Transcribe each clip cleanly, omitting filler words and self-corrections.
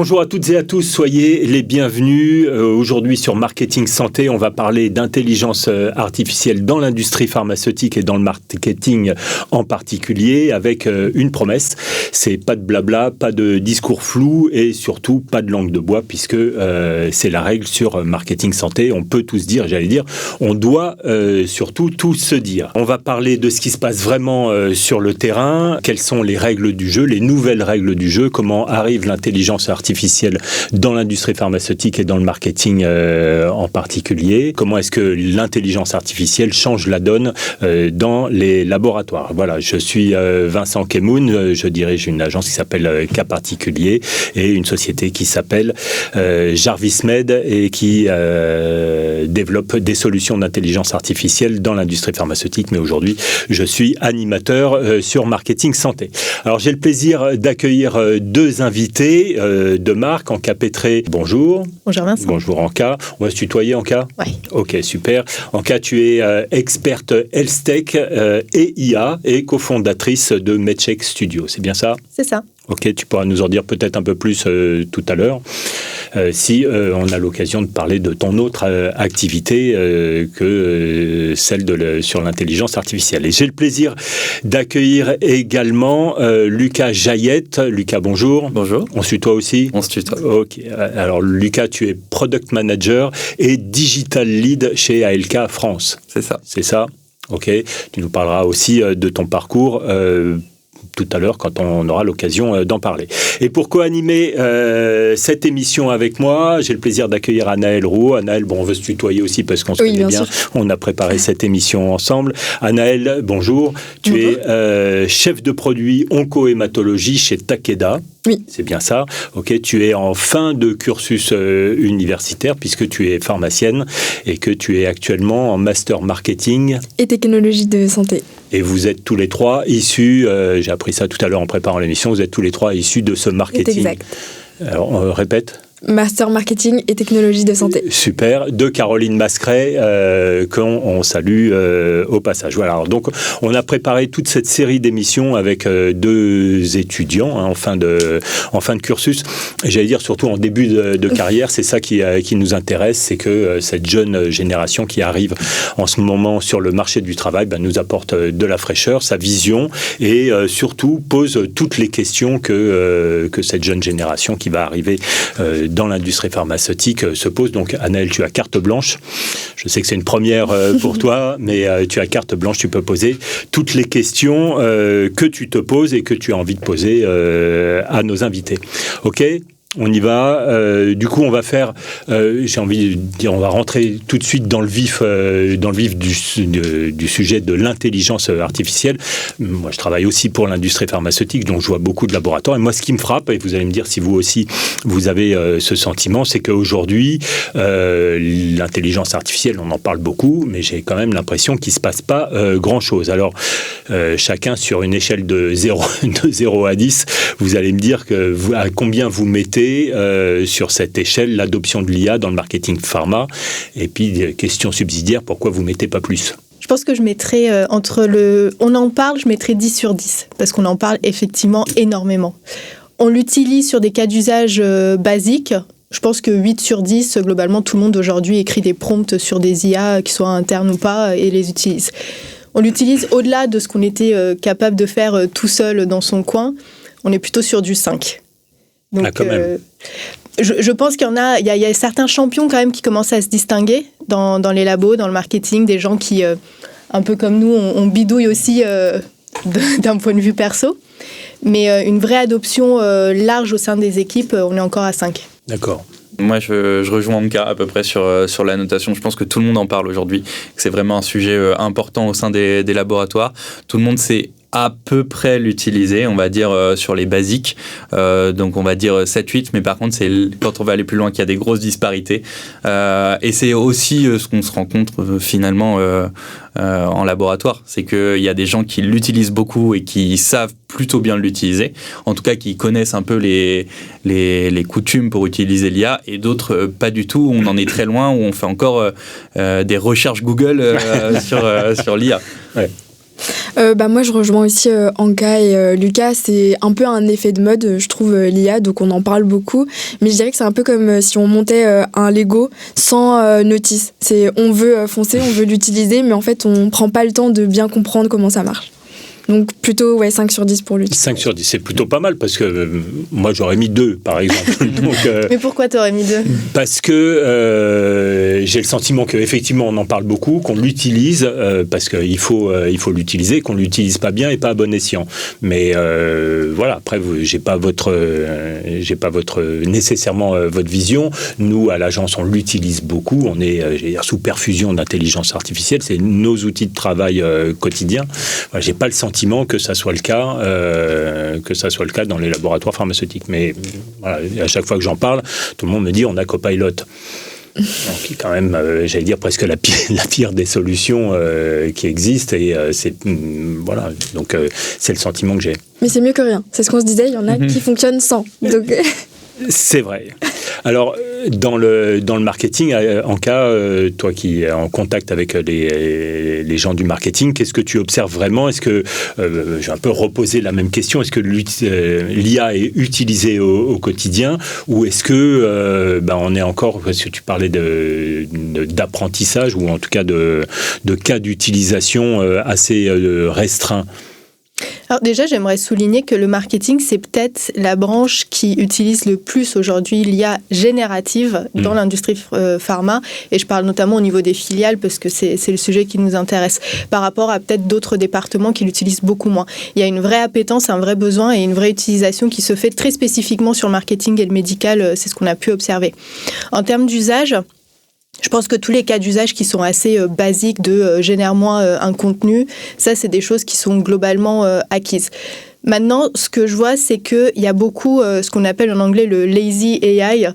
Bonjour à toutes et à tous, soyez les bienvenus. Aujourd'hui sur Marketing Santé, on va parler d'intelligence artificielle dans l'industrie pharmaceutique et dans le marketing en particulier, avec une promesse, c'est pas de blabla, pas de discours flou et surtout pas de langue de bois, puisque c'est la règle sur Marketing Santé. On peut tous dire, on doit surtout tous se dire. On va parler de ce qui se passe vraiment sur le terrain, quelles sont les règles du jeu, les nouvelles règles du jeu, comment arrive l'intelligence artificielle dans l'industrie pharmaceutique et dans le marketing en particulier, comment est-ce que l'intelligence artificielle change la donne dans les laboratoires. Voilà, je suis Vincent Kemoun, je dirige une agence qui s'appelle Cas Particulier et une société qui s'appelle Jarvis Med et qui développe des solutions d'intelligence artificielle dans l'industrie pharmaceutique, mais aujourd'hui je suis animateur sur Marketing Santé. Alors j'ai le plaisir d'accueillir deux invités de marque. Anka Pétré, bonjour. Bonjour Vincent. Bonjour Anka. On va se tutoyer Anka ? Oui. Ok, super. Anka, tu es experte HealthTech et IA et cofondatrice de MedCheck Studio, c'est bien ça ? C'est ça. Ok, tu pourras nous en dire peut-être un peu plus tout à l'heure. Si on a l'occasion de parler de ton autre activité que celle sur l'intelligence artificielle. Et j'ai le plaisir d'accueillir également Lucas Jaillette. Lucas, bonjour. Bonjour. On se tutoie aussi ? On se tutoie. Ok. Alors Lucas, tu es Product Manager et Digital Lead chez ALK France. C'est ça. C'est ça ? Ok. Tu nous parleras aussi de ton parcours tout à l'heure quand on aura l'occasion d'en parler. Et pour co-animer cette émission avec moi, j'ai le plaisir d'accueillir Anaëlle Rouault. Anaëlle, on veut se tutoyer aussi parce qu'on se connaît bien. On a préparé cette émission ensemble. Anaëlle, bonjour. Tu es chef de produit onco-hématologie chez Takeda. Oui. C'est bien ça. Ok, tu es en fin de cursus universitaire puisque tu es pharmacienne et que tu es actuellement en master marketing et technologie de santé. Et vous êtes tous les trois issus, j'ai appris ça tout à l'heure en préparant l'émission, vous êtes tous les trois issus de ce marketing. C'est exact. Alors, on répète. Master marketing et technologie de santé. Super, de Caroline Mascret, qu'on salue au passage. Voilà, alors, donc on a préparé toute cette série d'émissions avec deux étudiants en fin de cursus. Et j'allais dire surtout en début de carrière, c'est ça qui nous intéresse, c'est que cette jeune génération qui arrive en ce moment sur le marché du travail nous apporte de la fraîcheur, sa vision et surtout pose toutes les questions que cette jeune génération qui va arriver dans l'industrie pharmaceutique se pose. Donc, Anaëlle, tu as carte blanche. Je sais que c'est une première pour toi, mais tu as carte blanche. Tu peux poser toutes les questions que tu te poses et que tu as envie de poser à nos invités. OK ? On y va. Du coup, on va faire. J'ai envie de dire, on va rentrer tout de suite dans le vif du sujet de l'intelligence artificielle. Moi, je travaille aussi pour l'industrie pharmaceutique, donc je vois beaucoup de laboratoires. Et moi, ce qui me frappe, et vous allez me dire si vous aussi vous avez ce sentiment, c'est qu'aujourd'hui, l'intelligence artificielle, on en parle beaucoup, mais j'ai quand même l'impression qu'il se passe pas grand-chose. Alors, chacun sur une échelle de 0 à 10, vous allez me dire à combien vous mettez sur cette échelle l'adoption de l'IA dans le marketing pharma. Et puis, question subsidiaire, pourquoi vous ne mettez pas plus ? Je pense que je mettrais on en parle, je mettrais 10 sur 10, parce qu'on en parle effectivement énormément. On l'utilise sur des cas d'usage basiques. Je pense que 8 sur 10, globalement, tout le monde aujourd'hui écrit des prompts sur des IA, qui soient internes ou pas, et les utilise. On l'utilise au-delà de ce qu'on était capable de faire tout seul dans son coin. On est plutôt sur du 5. Donc, quand même. Je pense qu'il y a certains champions quand même qui commencent à se distinguer dans les labos, dans le marketing, des gens qui, un peu comme nous, on bidouille aussi d'un point de vue perso. Mais une vraie adoption large au sein des équipes, on est encore à 5. D'accord. Moi, je rejoins Anka à peu près sur la notation. Je pense que tout le monde en parle aujourd'hui, que c'est vraiment un sujet important au sein des laboratoires. Tout le monde sait à peu près l'utiliser, on va dire, sur les basiques. Donc, on va dire 7-8, mais par contre, c'est quand on va aller plus loin qu'il y a des grosses disparités. Et c'est aussi ce qu'on se rencontre finalement en laboratoire. C'est qu'il y a des gens qui l'utilisent beaucoup et qui savent plutôt bien l'utiliser. En tout cas, qui connaissent un peu les coutumes pour utiliser l'IA, et d'autres pas du tout. On en est très loin, où on fait encore des recherches Google sur l'IA. Ouais. Moi, je rejoins aussi Anka et Lucas. C'est un peu un effet de mode, je trouve, l'IA, donc on en parle beaucoup. Mais je dirais que c'est un peu comme si on montait un Lego sans notice. On veut foncer, on veut l'utiliser, mais en fait, on prend pas le temps de bien comprendre comment ça marche. Donc plutôt 5 sur 10 pour lui. 5 sur 10, c'est plutôt pas mal parce que moi j'aurais mis 2 par exemple. Donc, mais pourquoi tu aurais mis 2 ? Parce que j'ai le sentiment qu'effectivement on en parle beaucoup, qu'on l'utilise parce qu'il faut l'utiliser, qu'on l'utilise pas bien et pas à bon escient. Mais voilà, après j'ai pas nécessairement votre vision. Nous à l'agence on l'utilise beaucoup, on est sous perfusion d'intelligence artificielle, c'est nos outils de travail quotidien. Voilà, j'ai pas le sentiment que ça soit le cas, dans les laboratoires pharmaceutiques. Mais voilà, à chaque fois que j'en parle, tout le monde me dit on a Copilot. Qui est quand même, j'allais dire presque la pire des solutions qui existent. Et voilà. Donc c'est le sentiment que j'ai. Mais c'est mieux que rien. C'est ce qu'on se disait. Il y en a qui fonctionnent sans. Donc. C'est vrai. Alors, dans le marketing, Anka, toi qui es en contact avec les gens du marketing, qu'est-ce que tu observes vraiment ? Est-ce que, je vais un peu reposer la même question, est-ce que l'IA est utilisée au quotidien ou est-ce que on est encore, parce que tu parlais d'apprentissage ou en tout cas de cas d'utilisation assez restreints ? Alors déjà, j'aimerais souligner que le marketing, c'est peut-être la branche qui utilise le plus aujourd'hui l'IA générative dans l'industrie pharma. Et je parle notamment au niveau des filiales parce que c'est le sujet qui nous intéresse par rapport à peut-être d'autres départements qui l'utilisent beaucoup moins. Il y a une vraie appétence, un vrai besoin et une vraie utilisation qui se fait très spécifiquement sur le marketing et le médical. C'est ce qu'on a pu observer. En termes d'usage, je pense que tous les cas d'usage qui sont assez basiques de génère-moi un contenu, ça, c'est des choses qui sont globalement acquises. Maintenant, ce que je vois, c'est qu'il y a beaucoup ce qu'on appelle en anglais le lazy AI.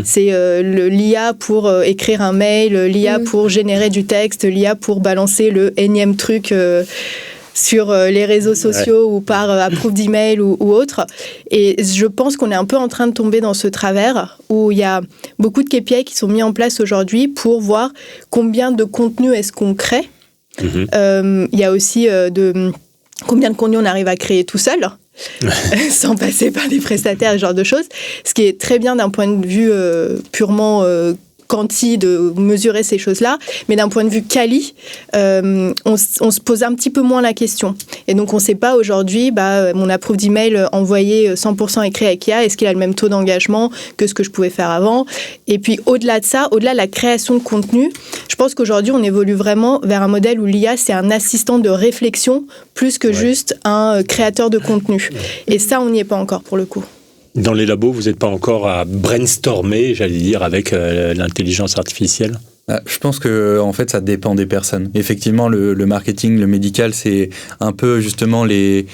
C'est l'IA pour écrire un mail, l'IA pour générer du texte, l'IA pour balancer le énième truc sur les réseaux sociaux ou par approuve d'email ou autre. Et je pense qu'on est un peu en train de tomber dans ce travers où il y a beaucoup de KPI qui sont mis en place aujourd'hui pour voir combien de contenu est-ce qu'on crée. Il y a aussi combien de contenu on arrive à créer tout seul. Sans passer par des prestataires, ce genre de choses. Ce qui est très bien d'un point de vue purement quanti de mesurer ces choses-là, mais d'un point de vue quali, on se pose un petit peu moins la question. Et donc, on ne sait pas aujourd'hui, mon approuve d'email envoyé 100% écrit avec IA, est-ce qu'il a le même taux d'engagement que ce que je pouvais faire avant ? Et puis, au-delà de ça, au-delà de la création de contenu, je pense qu'aujourd'hui, on évolue vraiment vers un modèle où l'IA, c'est un assistant de réflexion plus que juste un créateur de contenu. Et ça, on n'y est pas encore pour le coup. Dans les labos, vous n'êtes pas encore à brainstormer, j'allais dire, avec l'intelligence artificielle ? Je pense que en fait ça dépend des personnes. Effectivement, le marketing, le médical, c'est un peu justement les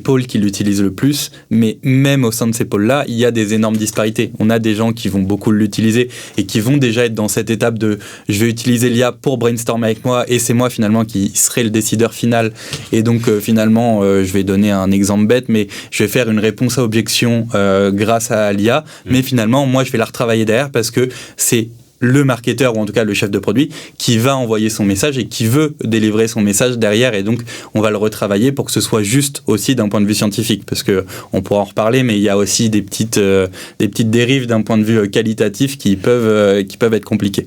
pôles qui l'utilisent le plus. Mais même au sein de ces pôles-là, il y a des énormes disparités. On a des gens qui vont beaucoup l'utiliser et qui vont déjà être dans cette étape de je vais utiliser l'IA pour brainstormer avec moi et c'est moi finalement qui serai le décideur final. Et donc finalement, je vais donner un exemple bête, mais je vais faire une réponse à objection grâce à l'IA. Mais finalement, moi, je vais la retravailler derrière parce que c'est le marketeur, ou en tout cas le chef de produit, qui va envoyer son message et qui veut délivrer son message derrière. Et donc, on va le retravailler pour que ce soit juste aussi d'un point de vue scientifique. Parce qu'on pourra en reparler, mais il y a aussi des petites dérives d'un point de vue qualitatif qui peuvent être compliquées.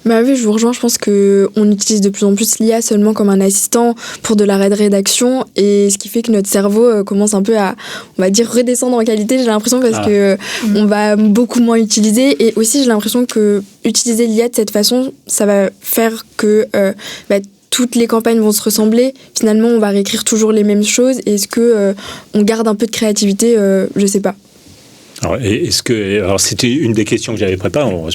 Oui, je vous rejoins. Je pense qu'on utilise de plus en plus l'IA seulement comme un assistant pour de la rédaction et ce qui fait que notre cerveau commence un peu à, on va dire, redescendre en qualité, j'ai l'impression, parce que on va beaucoup moins utiliser. Et aussi, j'ai l'impression que utiliser l'IA de cette façon, ça va faire que toutes les campagnes vont se ressembler. Finalement, on va réécrire toujours les mêmes choses. Est-ce que on garde un peu de créativité ? Je sais pas. Alors, c'était une des questions que j'avais préparées, on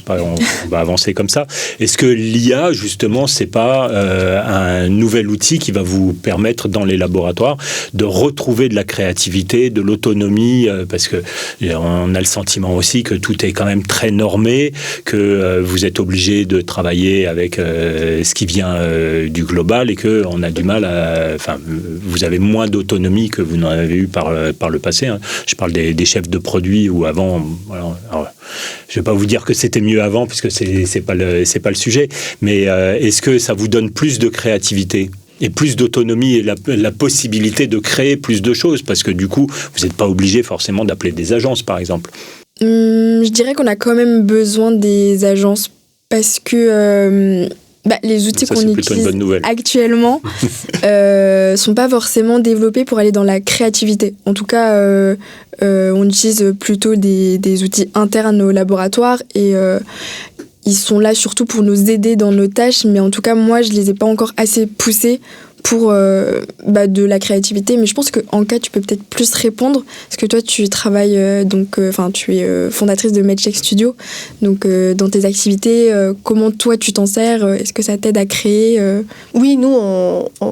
va avancer comme ça. Est-ce que l'IA, justement, c'est pas un nouvel outil qui va vous permettre, dans les laboratoires, de retrouver de la créativité, de l'autonomie, parce que on a le sentiment aussi que tout est quand même très normé, que vous êtes obligé de travailler avec ce qui vient du global et que on a du mal vous avez moins d'autonomie que vous n'en avez eu par le passé. Hein. Je parle des chefs de produits ou avant, alors, je ne vais pas vous dire que c'était mieux avant puisque c'est pas le sujet, mais est-ce que ça vous donne plus de créativité ? Et plus d'autonomie et la possibilité de créer plus de choses, parce que du coup, vous n'êtes pas obligé forcément d'appeler des agences, par exemple. Je dirais qu'on a quand même besoin des agences parce que les outils qu'on utilise actuellement sont pas forcément développés pour aller dans la créativité. En tout cas, on utilise plutôt des outils internes au laboratoire et ils sont là surtout pour nous aider dans nos tâches, mais en tout cas, moi, je les ai pas encore assez poussés pour de la créativité. Mais je pense qu'en cas, tu peux peut-être plus répondre, parce que toi, tu travailles, tu es fondatrice de MedCheck Studio. Donc, dans tes activités, comment toi, tu t'en sers? Est-ce que ça t'aide à créer Oui, nous,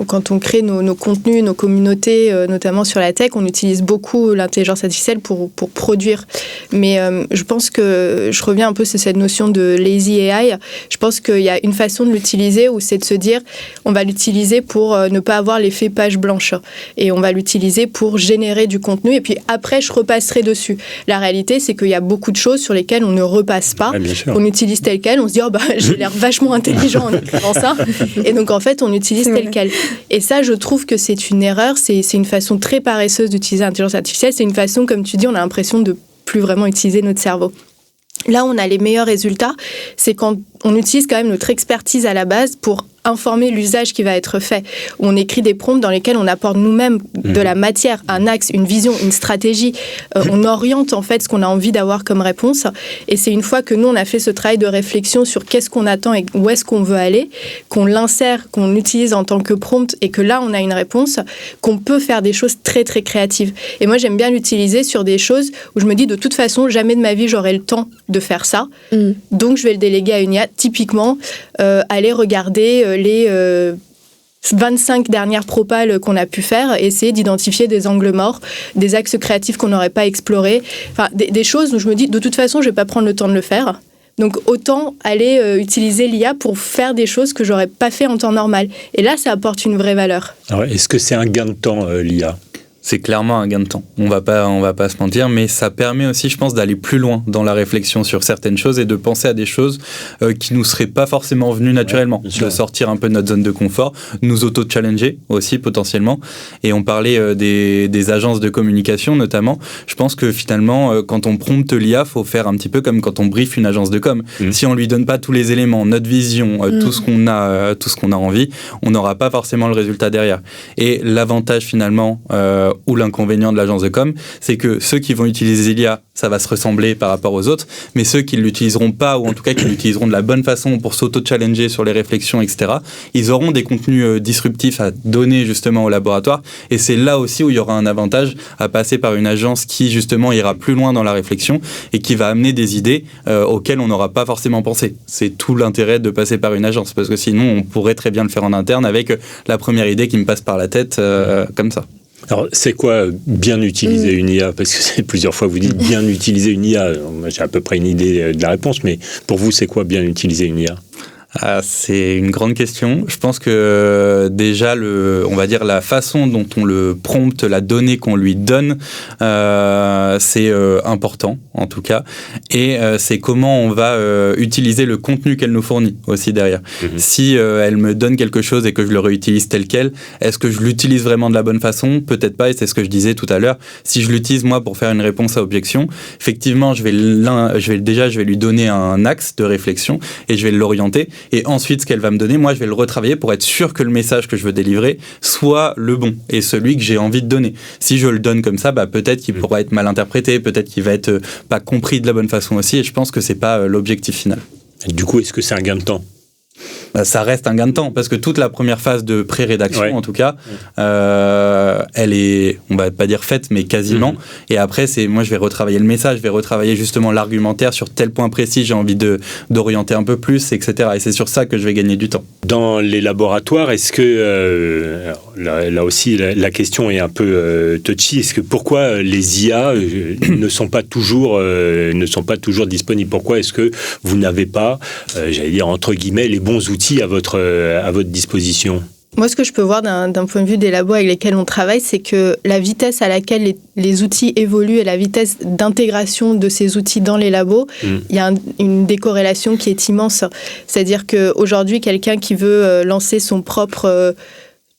quand on crée nos contenus, nos communautés, notamment sur la tech, on utilise beaucoup l'intelligence artificielle pour produire. Mais je pense que, je reviens un peu sur cette notion de lazy AI, je pense qu'il y a une façon de l'utiliser où c'est de se dire, on va l'utiliser pour ne pas avoir l'effet page blanche. Et on va l'utiliser pour générer du contenu. Et puis après, je repasserai dessus. La réalité, c'est qu'il y a beaucoup de choses sur lesquelles on ne repasse pas. Ouais, on utilise tel quel. On se dit, j'ai l'air vachement intelligent en écrivant ça. Et donc, en fait, on utilise tel quel. Et ça, je trouve que c'est une erreur. C'est une façon très paresseuse d'utiliser l'intelligence artificielle. C'est une façon, comme tu dis, on a l'impression de plus vraiment utiliser notre cerveau. Là où on a les meilleurs résultats, c'est quand on utilise quand même notre expertise à la base pour informer l'usage qui va être fait. On écrit des prompts dans lesquels on apporte nous-mêmes de la matière, un axe, une vision, une stratégie. On oriente en fait ce qu'on a envie d'avoir comme réponse. Et c'est une fois que nous, on a fait ce travail de réflexion sur qu'est-ce qu'on attend et où est-ce qu'on veut aller, qu'on l'insère, qu'on l'utilise en tant que prompt et que là, on a une réponse, qu'on peut faire des choses très, très créatives. Et moi, j'aime bien l'utiliser sur des choses où je me dis, de toute façon, jamais de ma vie, j'aurai le temps de faire ça. Donc, je vais le déléguer à une IA. Typiquement, aller regarder les 25 dernières propales qu'on a pu faire, essayer d'identifier des angles morts, des axes créatifs qu'on n'aurait pas explorés, enfin, des choses où je me dis, de toute façon, je ne vais pas prendre le temps de le faire. Donc, autant aller utiliser l'IA pour faire des choses que je n'aurais pas fait en temps normal. Et là, ça apporte une vraie valeur. Alors, est-ce que c'est un gain de temps, l'IA ? C'est clairement un gain de temps. On va pas se mentir, mais ça permet aussi, je pense, d'aller plus loin dans la réflexion sur certaines choses et de penser à des choses qui nous seraient pas forcément venues naturellement. De sortir un peu de notre zone de confort, nous auto-challenger aussi potentiellement. Et on parlait des agences de communication notamment. Je pense que finalement, quand on prompte l'IA, faut faire un petit peu comme quand on brief une agence de com. Si on lui donne pas tous les éléments, notre vision, tout ce qu'on a envie, on n'aura pas forcément le résultat derrière. Et l'avantage finalement ou l'inconvénient de l'agence de com, c'est que ceux qui vont utiliser l'IA, ça va se ressembler par rapport aux autres, mais ceux qui ne l'utiliseront pas, ou en tout cas qui l'utiliseront de la bonne façon pour s'auto-challenger sur les réflexions, etc., ils auront des contenus disruptifs à donner justement au laboratoire, et c'est là aussi où il y aura un avantage à passer par une agence qui justement ira plus loin dans la réflexion et qui va amener des idées auxquelles on n'aura pas forcément pensé. C'est tout l'intérêt de passer par une agence, parce que sinon on pourrait très bien le faire en interne avec la première idée qui me passe par la tête comme ça. Alors, c'est quoi bien utiliser une IA ? Parce que c'est plusieurs fois vous dites bien utiliser une IA. J'ai à peu près une idée de la réponse, mais pour vous, c'est quoi bien utiliser une IA ? C'est une grande question. Je pense que déjà, on va dire la façon dont on le prompte, la donnée qu'on lui donne, c'est important en tout cas. Et c'est comment on va utiliser le contenu qu'elle nous fournit aussi derrière. Si elle me donne quelque chose et que je le réutilise tel quel, est-ce que je l'utilise vraiment de la bonne façon ? Peut-être pas, et c'est ce que je disais tout à l'heure. Si je l'utilise moi pour faire une réponse à objection, effectivement, je vais lui donner un axe de réflexion et je vais l'orienter. Et ensuite, ce qu'elle va me donner, moi, je vais le retravailler pour être sûr que le message que je veux délivrer soit le bon et celui que j'ai envie de donner. Si je le donne comme ça, peut-être qu'il pourra être mal interprété, peut-être qu'il va être pas compris de la bonne façon aussi, et je pense que c'est pas l'objectif final. Et du coup, est-ce que c'est un gain de temps ? Ça reste un gain de temps, parce que toute la première phase de pré-rédaction, en tout cas, elle est, on va pas dire faite, mais quasiment. Et après, moi, je vais retravailler le message, je vais retravailler justement l'argumentaire sur tel point précis, j'ai envie d'orienter un peu plus, etc. Et c'est sur ça que je vais gagner du temps. Dans les laboratoires, est-ce que, là aussi, la question est un peu touchy, est-ce que pourquoi les IA ne sont pas toujours disponibles ? Pourquoi est-ce que vous n'avez pas, j'allais dire, entre guillemets, les bons outils à votre disposition ? Moi, ce que je peux voir d'un point de vue des labos avec lesquels on travaille, c'est que la vitesse à laquelle les outils évoluent et la vitesse d'intégration de ces outils dans les labos, il y a une décorrélation qui est immense. C'est-à-dire qu'aujourd'hui, quelqu'un qui veut lancer son propre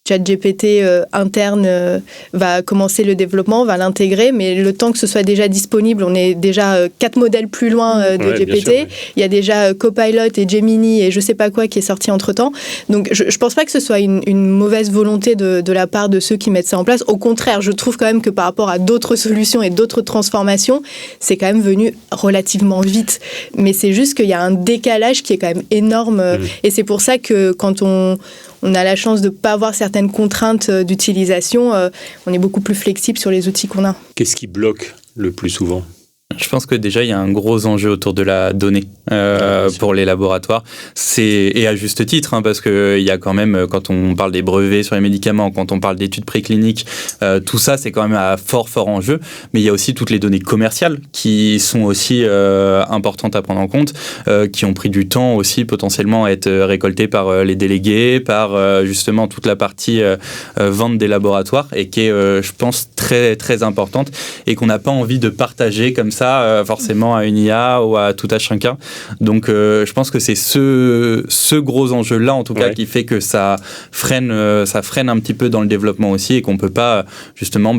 ChatGPT interne va commencer le développement, va l'intégrer, mais le temps que ce soit déjà disponible, on est déjà 4 modèles plus loin de GPT. Sûr, ouais. Il y a déjà Copilot et Gemini et je sais pas quoi qui est sorti entre-temps. Donc je pense pas que ce soit une mauvaise volonté de la part de ceux qui mettent ça en place. Au contraire, je trouve quand même que par rapport à d'autres solutions et d'autres transformations, c'est quand même venu relativement vite. Mais c'est juste qu'il y a un décalage qui est quand même énorme. Et c'est pour ça que quand on a la chance de ne pas avoir certaines contraintes d'utilisation, on est beaucoup plus flexible sur les outils qu'on a. Qu'est-ce qui bloque le plus souvent ? Je pense que déjà, il y a un gros enjeu autour de la donnée pour les laboratoires. Et à juste titre, hein, parce qu'il y a quand même, quand on parle des brevets sur les médicaments, quand on parle d'études précliniques, tout ça, c'est quand même à fort enjeu. Mais il y a aussi toutes les données commerciales qui sont aussi importantes à prendre en compte, qui ont pris du temps aussi potentiellement à être récoltées par les délégués, par justement toute la partie vente des laboratoires et qui est, je pense, très, très importante et qu'on n'a pas envie de partager comme ça forcément à une IA ou à tout un chacun. Donc je pense que c'est ce gros enjeu-là en tout cas qui fait que ça freine un petit peu dans le développement aussi et qu'on peut pas justement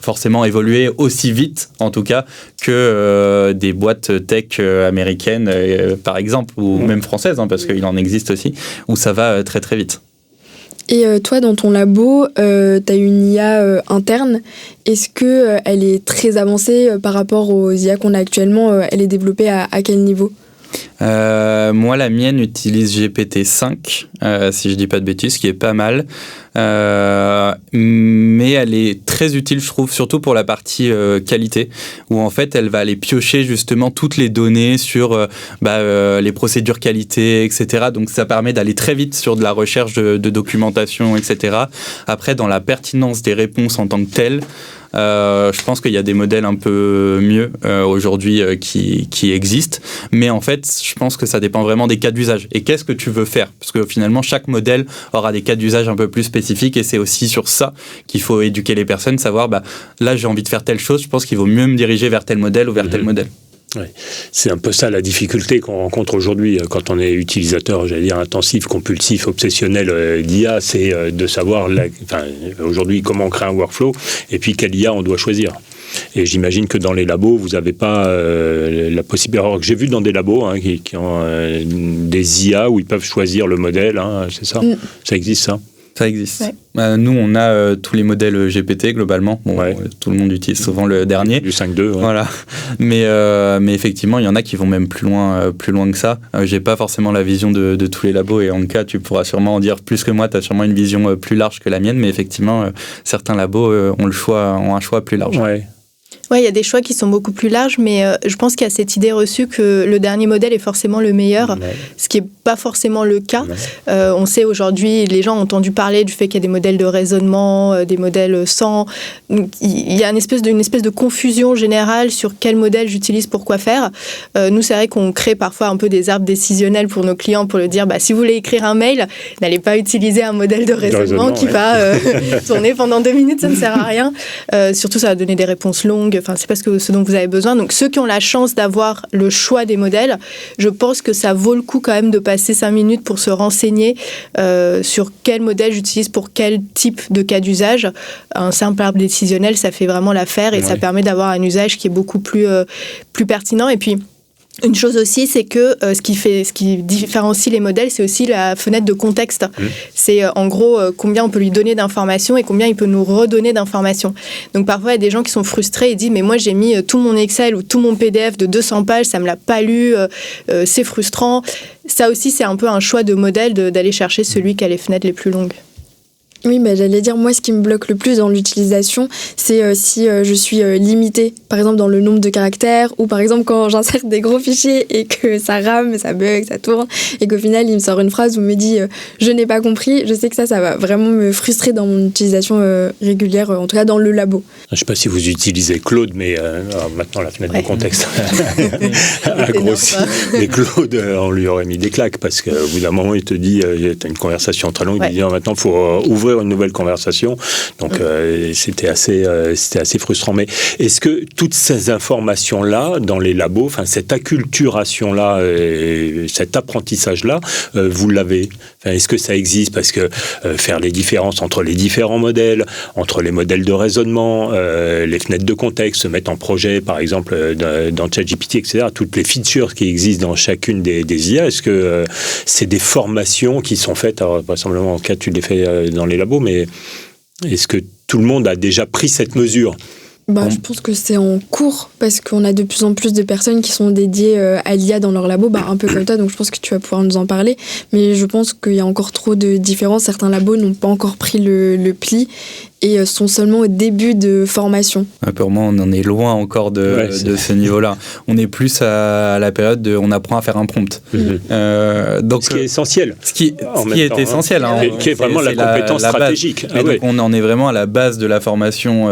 forcément évoluer aussi vite en tout cas que des boîtes tech américaines par exemple ou même françaises hein, parce qu'il en existe aussi où ça va très très vite. Et toi, dans ton labo, tu as une IA interne. Est-ce qu'elle est très avancée par rapport aux IA qu'on a actuellement ? Elle est développée à quel niveau ? Moi, la mienne utilise GPT-5, si je dis pas de bêtises, ce qui est pas mal. Mais elle est très utile, je trouve, surtout pour la partie qualité, où en fait, elle va aller piocher justement toutes les données sur les procédures qualité, etc. Donc, ça permet d'aller très vite sur de la recherche de documentation, etc. Après, dans la pertinence des réponses en tant que telles, je pense qu'il y a des modèles un peu mieux aujourd'hui qui existent, mais en fait, je pense que ça dépend vraiment des cas d'usage. Et qu'est-ce que tu veux faire ? Parce que finalement, chaque modèle aura des cas d'usage un peu plus spécifiques et c'est aussi sur ça qu'il faut éduquer les personnes, savoir, là, j'ai envie de faire telle chose, je pense qu'il vaut mieux me diriger vers tel modèle ou vers tel modèle. Ouais. C'est un peu ça la difficulté qu'on rencontre aujourd'hui quand on est utilisateur, j'allais dire intensif, compulsif, obsessionnel d'IA, c'est de savoir aujourd'hui comment on crée un workflow et puis quelle IA on doit choisir. Et j'imagine que dans les labos, vous n'avez pas la possibilité. Alors que j'ai vu dans des labos qui ont des IA où ils peuvent choisir le modèle, hein, c'est ça ? Ça existe ça ? Ça existe. Ouais. Nous, on a tous les modèles GPT globalement. Bon, tout le monde utilise souvent le dernier. Du 5.2. Ouais. Voilà. Mais effectivement, il y en a qui vont même plus loin que ça. J'ai pas forcément la vision de tous les labos et en cas, tu pourras sûrement en dire plus que moi. Tu as sûrement une vision plus large que la mienne, mais effectivement, certains labos ont un choix plus large. Ouais. Oui, il y a des choix qui sont beaucoup plus larges, mais je pense qu'il y a cette idée reçue que le dernier modèle est forcément le meilleur, ce qui n'est pas forcément le cas. On sait aujourd'hui, les gens ont entendu parler du fait qu'il y a des modèles de raisonnement, des modèles sans... Il y a une espèce de confusion générale sur quel modèle j'utilise pour quoi faire. Nous, c'est vrai qu'on crée parfois un peu des arbres décisionnels pour nos clients pour leur dire, si vous voulez écrire un mail, n'allez pas utiliser un modèle de raisonnement qui va tourner pendant 2 minutes, ça ne sert à rien. Surtout, ça va donner des réponses longues. Enfin, c'est pas ce dont vous avez besoin. Donc, ceux qui ont la chance d'avoir le choix des modèles, je pense que ça vaut le coup quand même de passer 5 minutes pour se renseigner sur quel modèle j'utilise pour quel type de cas d'usage. Un simple arbre décisionnel, ça fait vraiment l'affaire et ça permet d'avoir un usage qui est beaucoup plus pertinent. Et puis, une chose aussi, c'est que ce qui différencie les modèles, c'est aussi la fenêtre de contexte. C'est en gros combien on peut lui donner d'informations et combien il peut nous redonner d'informations. Donc parfois, il y a des gens qui sont frustrés et disent « mais moi, j'ai mis tout mon Excel ou tout mon PDF de 200 pages, ça ne me l'a pas lu, c'est frustrant ». Ça aussi, c'est un peu un choix de modèle d'aller chercher celui qui a les fenêtres les plus longues. Oui, j'allais dire, moi, ce qui me bloque le plus dans l'utilisation, c'est si je suis limitée, par exemple, dans le nombre de caractères, ou par exemple, quand j'insère des gros fichiers et que ça rame, ça bug, ça tourne, et qu'au final, il me sort une phrase où il me dit « je n'ai pas compris », je sais que ça va vraiment me frustrer dans mon utilisation régulière, en tout cas dans le labo. Je ne sais pas si vous utilisez Claude, mais maintenant, la fenêtre de contexte a grossi. Mais Claude, on lui aurait mis des claques, parce qu'au bout d'un moment, il te dit, tu as une conversation très longue, il dit « maintenant, il faut ouvrir ouvrir une nouvelle conversation. Donc c'était assez frustrant. Mais est-ce que toutes ces informations-là dans les labos, enfin cette acculturation-là, cet apprentissage-là, vous l'avez? Enfin, est-ce que ça existe? Parce que faire les différences entre les différents modèles, entre les modèles de raisonnement, les fenêtres de contexte, se mettre en projet, par exemple, dans ChatGPT, etc., toutes les features qui existent dans chacune des IA, est-ce que c'est des formations qui sont faites, alors, vraisemblablement, en cas, tu les fais dans les labos, mais est-ce que tout le monde a déjà pris cette mesure? Je pense que c'est en cours parce qu'on a de plus en plus de personnes qui sont dédiées à l'IA dans leur labo, un peu comme toi, donc je pense que tu vas pouvoir nous en parler. Mais je pense qu'il y a encore trop de différences. Certains labos n'ont pas encore pris le pli et sont seulement au début de formation. Pour moi, on en est loin encore de ce niveau-là. On est plus à la période de on apprend à faire un prompt. Donc, ce qui est essentiel. Ce qui est essentiel. Qui est vraiment la compétence stratégique. Donc on en est vraiment à la base de la formation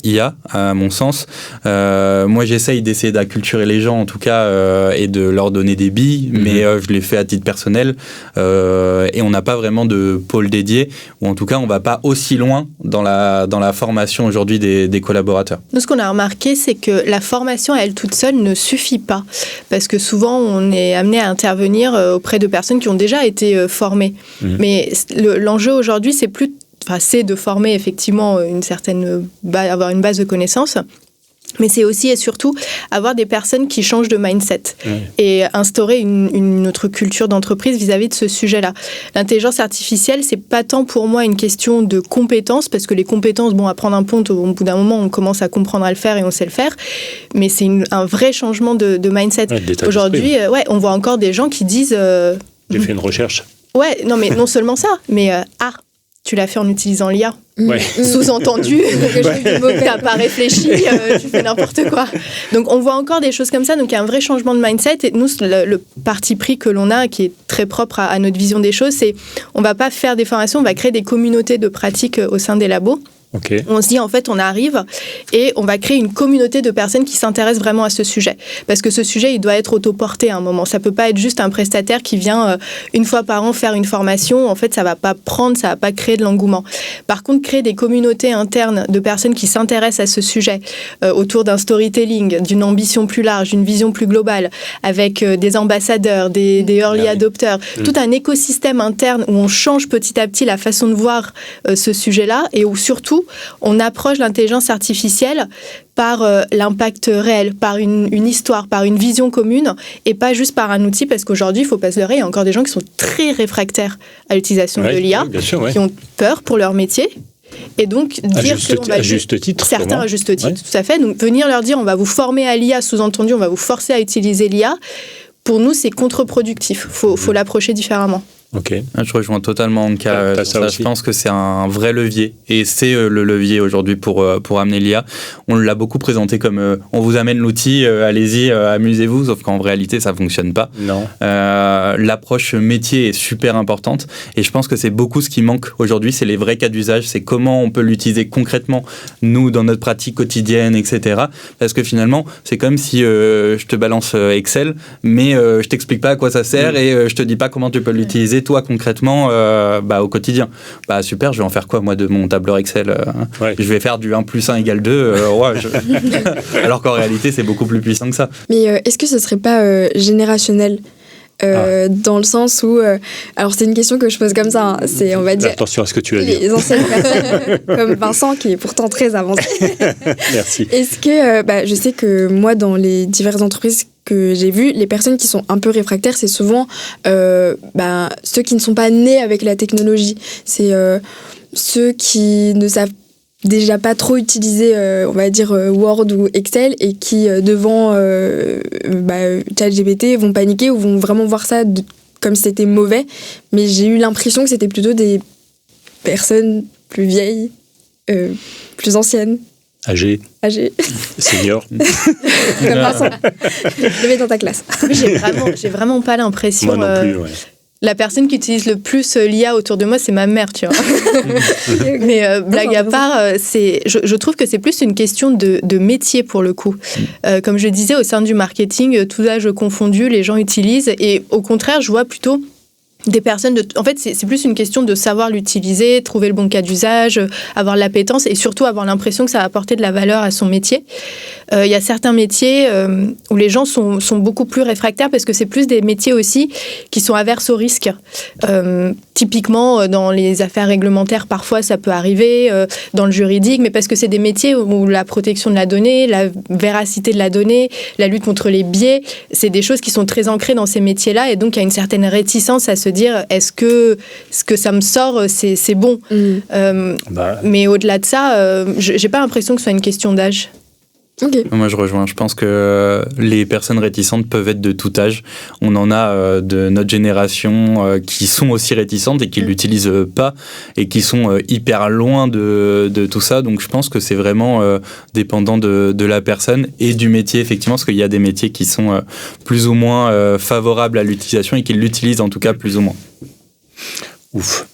IA, à mon sens. Moi, j'essaye d'essayer d'acculturer les gens, en tout cas, et de leur donner des billes, mais je l'ai fait à titre personnel. Et on n'a pas vraiment de pôle dédié, ou en tout cas, on ne va pas aussi loin dans la formation aujourd'hui des collaborateurs. Nous, ce qu'on a remarqué, c'est que la formation à elle toute seule ne suffit pas. Parce que souvent, on est amené à intervenir auprès de personnes qui ont déjà été formées. Mais l'enjeu aujourd'hui, c'est de former effectivement avoir une base de connaissances. Mais c'est aussi et surtout avoir des personnes qui changent de mindset et instaurer une autre culture d'entreprise vis-à-vis de ce sujet-là. L'intelligence artificielle, c'est pas tant pour moi une question de compétences, parce que les compétences, apprendre un prompt, au bout d'un moment, on commence à comprendre à le faire et on sait le faire, mais c'est un vrai changement de mindset. Aujourd'hui, on voit encore des gens qui disent... J'ai fait une recherche. Mais non seulement ça, mais tu l'as fait en utilisant l'IA. Sous-entendu, tu n'as pas réfléchi, tu fais n'importe quoi. Donc on voit encore des choses comme ça, donc il y a un vrai changement de mindset. Et nous, le parti pris que l'on a, qui est très propre à notre vision des choses, c'est on ne va pas faire des formations, on va créer des communautés de pratiques au sein des labos. On se dit, en fait, on arrive et on va créer une communauté de personnes qui s'intéressent vraiment à ce sujet. Parce que ce sujet, il doit être autoporté à un moment. Ça ne peut pas être juste un prestataire qui vient une fois par an faire une formation. En fait, ça ne va pas prendre, ça ne va pas créer de l'engouement. Par contre, créer des communautés internes de personnes qui s'intéressent à ce sujet autour d'un storytelling, d'une ambition plus large, d'une vision plus globale, avec des ambassadeurs, des early adopters, tout un écosystème interne où on change petit à petit la façon de voir ce sujet-là et où surtout, on approche l'intelligence artificielle par l'impact réel, par une histoire, par une vision commune et pas juste par un outil, parce qu'aujourd'hui, il ne faut pas se leurrer, il y a encore des gens qui sont très réfractaires à l'utilisation de l'IA, qui ont peur pour leur métier. Et donc, dire à juste titre. Certains à juste titre, tout à fait. Donc, venir leur dire on va vous former à l'IA, sous-entendu, on va vous forcer à utiliser l'IA, pour nous, c'est contre-productif. Il faut l'approcher différemment. Je rejoins totalement Anka. Je pense que c'est un vrai levier et c'est le levier aujourd'hui pour amener l'IA. On l'a beaucoup présenté comme on vous amène l'outil, allez-y, amusez-vous, sauf qu'en réalité ça fonctionne pas. Non. L'approche métier est super importante et je pense que c'est beaucoup ce qui manque aujourd'hui, c'est les vrais cas d'usage, c'est comment on peut l'utiliser concrètement nous dans notre pratique quotidienne, etc. Parce que finalement c'est comme si je te balance Excel mais je t'explique pas à quoi ça sert et je te dis pas comment tu peux l'utiliser toi concrètement au quotidien. Super, je vais en faire quoi moi de mon tableur Excel Je vais faire du 1 + 1 = 2 alors qu'en réalité c'est beaucoup plus puissant que ça. Mais est-ce que ce serait pas générationnel dans le sens où alors c'est une question que je pose comme ça, c'est on va dire attention à ce que tu vas dire. Les anciennes personnes comme Vincent qui est pourtant très avancé. Merci. Est-ce que je sais que moi dans les diverses entreprises que j'ai vues, les personnes qui sont un peu réfractaires, c'est souvent ceux qui ne sont pas nés avec la technologie. C'est ceux qui ne savent déjà pas trop utiliser, on va dire, Word ou Excel et qui, devant ChatGPT, vont paniquer ou vont vraiment voir ça comme si c'était mauvais. Mais j'ai eu l'impression que c'était plutôt des personnes plus vieilles, plus anciennes. Âgé. Senior. Comme Vincent. Je le mets dans ta classe. J'ai vraiment pas l'impression... Moi non plus, La personne qui utilise le plus l'IA autour de moi, c'est ma mère, tu vois. Mais blague à part, je trouve que c'est plus une question de métier pour le coup. Comme je disais, au sein du marketing, tout âge confondu, les gens utilisent. Et au contraire, je vois plutôt des personnes en fait c'est plus une question de savoir l'utiliser, trouver le bon cas d'usage, avoir l'appétence et surtout avoir l'impression que ça va apporter de la valeur à son métier. Il y a certains métiers où les gens sont beaucoup plus réfractaires parce que c'est plus des métiers aussi qui sont averses au risque. Typiquement dans les affaires réglementaires parfois ça peut arriver, dans le juridique, mais parce que c'est des métiers où la protection de la donnée, la véracité de la donnée, la lutte contre les biais, c'est des choses qui sont très ancrées dans ces métiers-là et donc il y a une certaine réticence à se dire est-ce que ce que ça me sort c'est bon. Mais au-delà de ça j'ai pas l'impression que ce soit une question d'âge. Okay. Moi je rejoins, je pense que les personnes réticentes peuvent être de tout âge. On en a de notre génération qui sont aussi réticentes et qui l'utilisent pas et qui sont hyper loin de tout ça, donc je pense que c'est vraiment dépendant de la personne et du métier effectivement, parce qu'il y a des métiers qui sont plus ou moins favorables à l'utilisation et qui l'utilisent en tout cas plus ou moins. Ouf.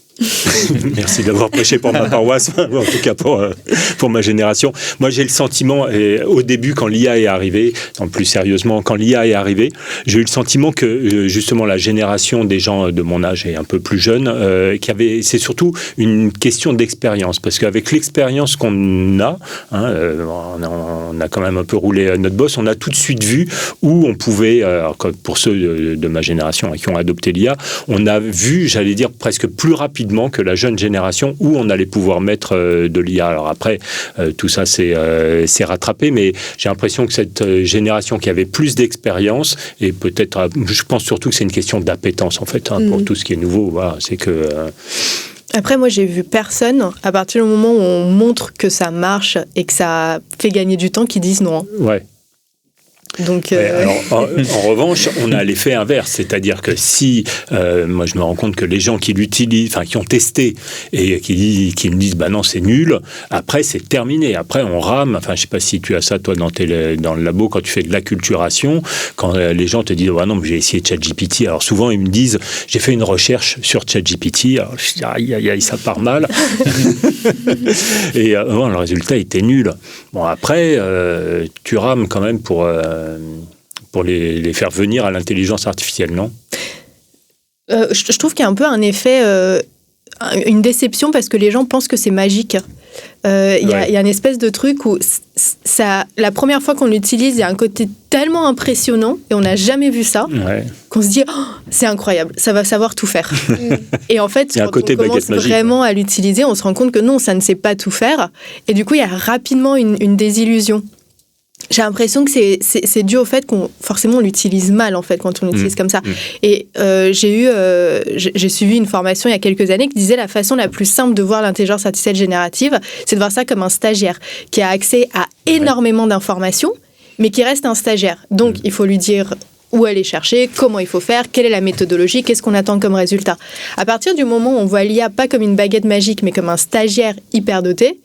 Merci d'avoir prêché pour ma paroisse, en tout cas pour ma génération. Moi, j'ai le sentiment, au début, quand l'IA est arrivée, non, plus sérieusement, quand l'IA est arrivée, j'ai eu le sentiment que, justement, la génération des gens de mon âge et un peu plus jeunes, c'est surtout une question d'expérience, parce qu'avec l'expérience qu'on a, on a quand même un peu roulé notre bosse, on a tout de suite vu où on pouvait, alors, pour ceux de ma génération qui ont adopté l'IA, on a vu, j'allais dire, presque plus rapidement que la jeune génération où on allait pouvoir mettre de l'IA. Alors après, tout ça c'est rattrapé, mais j'ai l'impression que cette génération qui avait plus d'expérience, et peut-être, je pense surtout que c'est une question d'appétence en fait, pour tout ce qui est nouveau. Voilà, c'est que... Après, moi, j'ai vu personne, à partir du moment où on montre que ça marche et que ça fait gagner du temps, qui disent non. Ouais. Donc, alors, en revanche, on a l'effet inverse, c'est-à-dire que si, moi je me rends compte que les gens qui l'utilisent, enfin qui ont testé et qui me disent bah non c'est nul, après c'est terminé, après on rame, enfin je sais pas si tu as ça toi dans le labo quand tu fais de l'acculturation, quand les gens te disent bah non mais j'ai essayé ChatGPT, alors souvent ils me disent j'ai fait une recherche sur ChatGPT, alors je dis aïe ça part mal et le résultat était nul. Bon après tu rames quand même pour les faire venir à l'intelligence artificielle, non ? Je trouve qu'il y a un peu un effet, une déception parce que les gens pensent que c'est magique. Il y a une espèce de truc où la première fois qu'on l'utilise, il y a un côté tellement impressionnant et on n'a jamais vu ça qu'on se dit c'est incroyable, ça va savoir tout faire. Et en fait, quand on commence vraiment à l'utiliser, on se rend compte que non, ça ne sait pas tout faire. Et du coup, il y a rapidement une désillusion. J'ai l'impression que c'est dû au fait qu'on forcément on l'utilise mal en fait quand on l'utilise comme ça. Et j'ai suivi une formation il y a quelques années qui disait la façon la plus simple de voir l'intelligence artificielle générative, c'est de voir ça comme un stagiaire qui a accès à énormément d'informations, mais qui reste un stagiaire. Donc il faut lui dire où aller chercher, comment il faut faire, quelle est la méthodologie, qu'est-ce qu'on attend comme résultat. À partir du moment où on voit l'IA pas comme une baguette magique, mais comme un stagiaire hyper doté,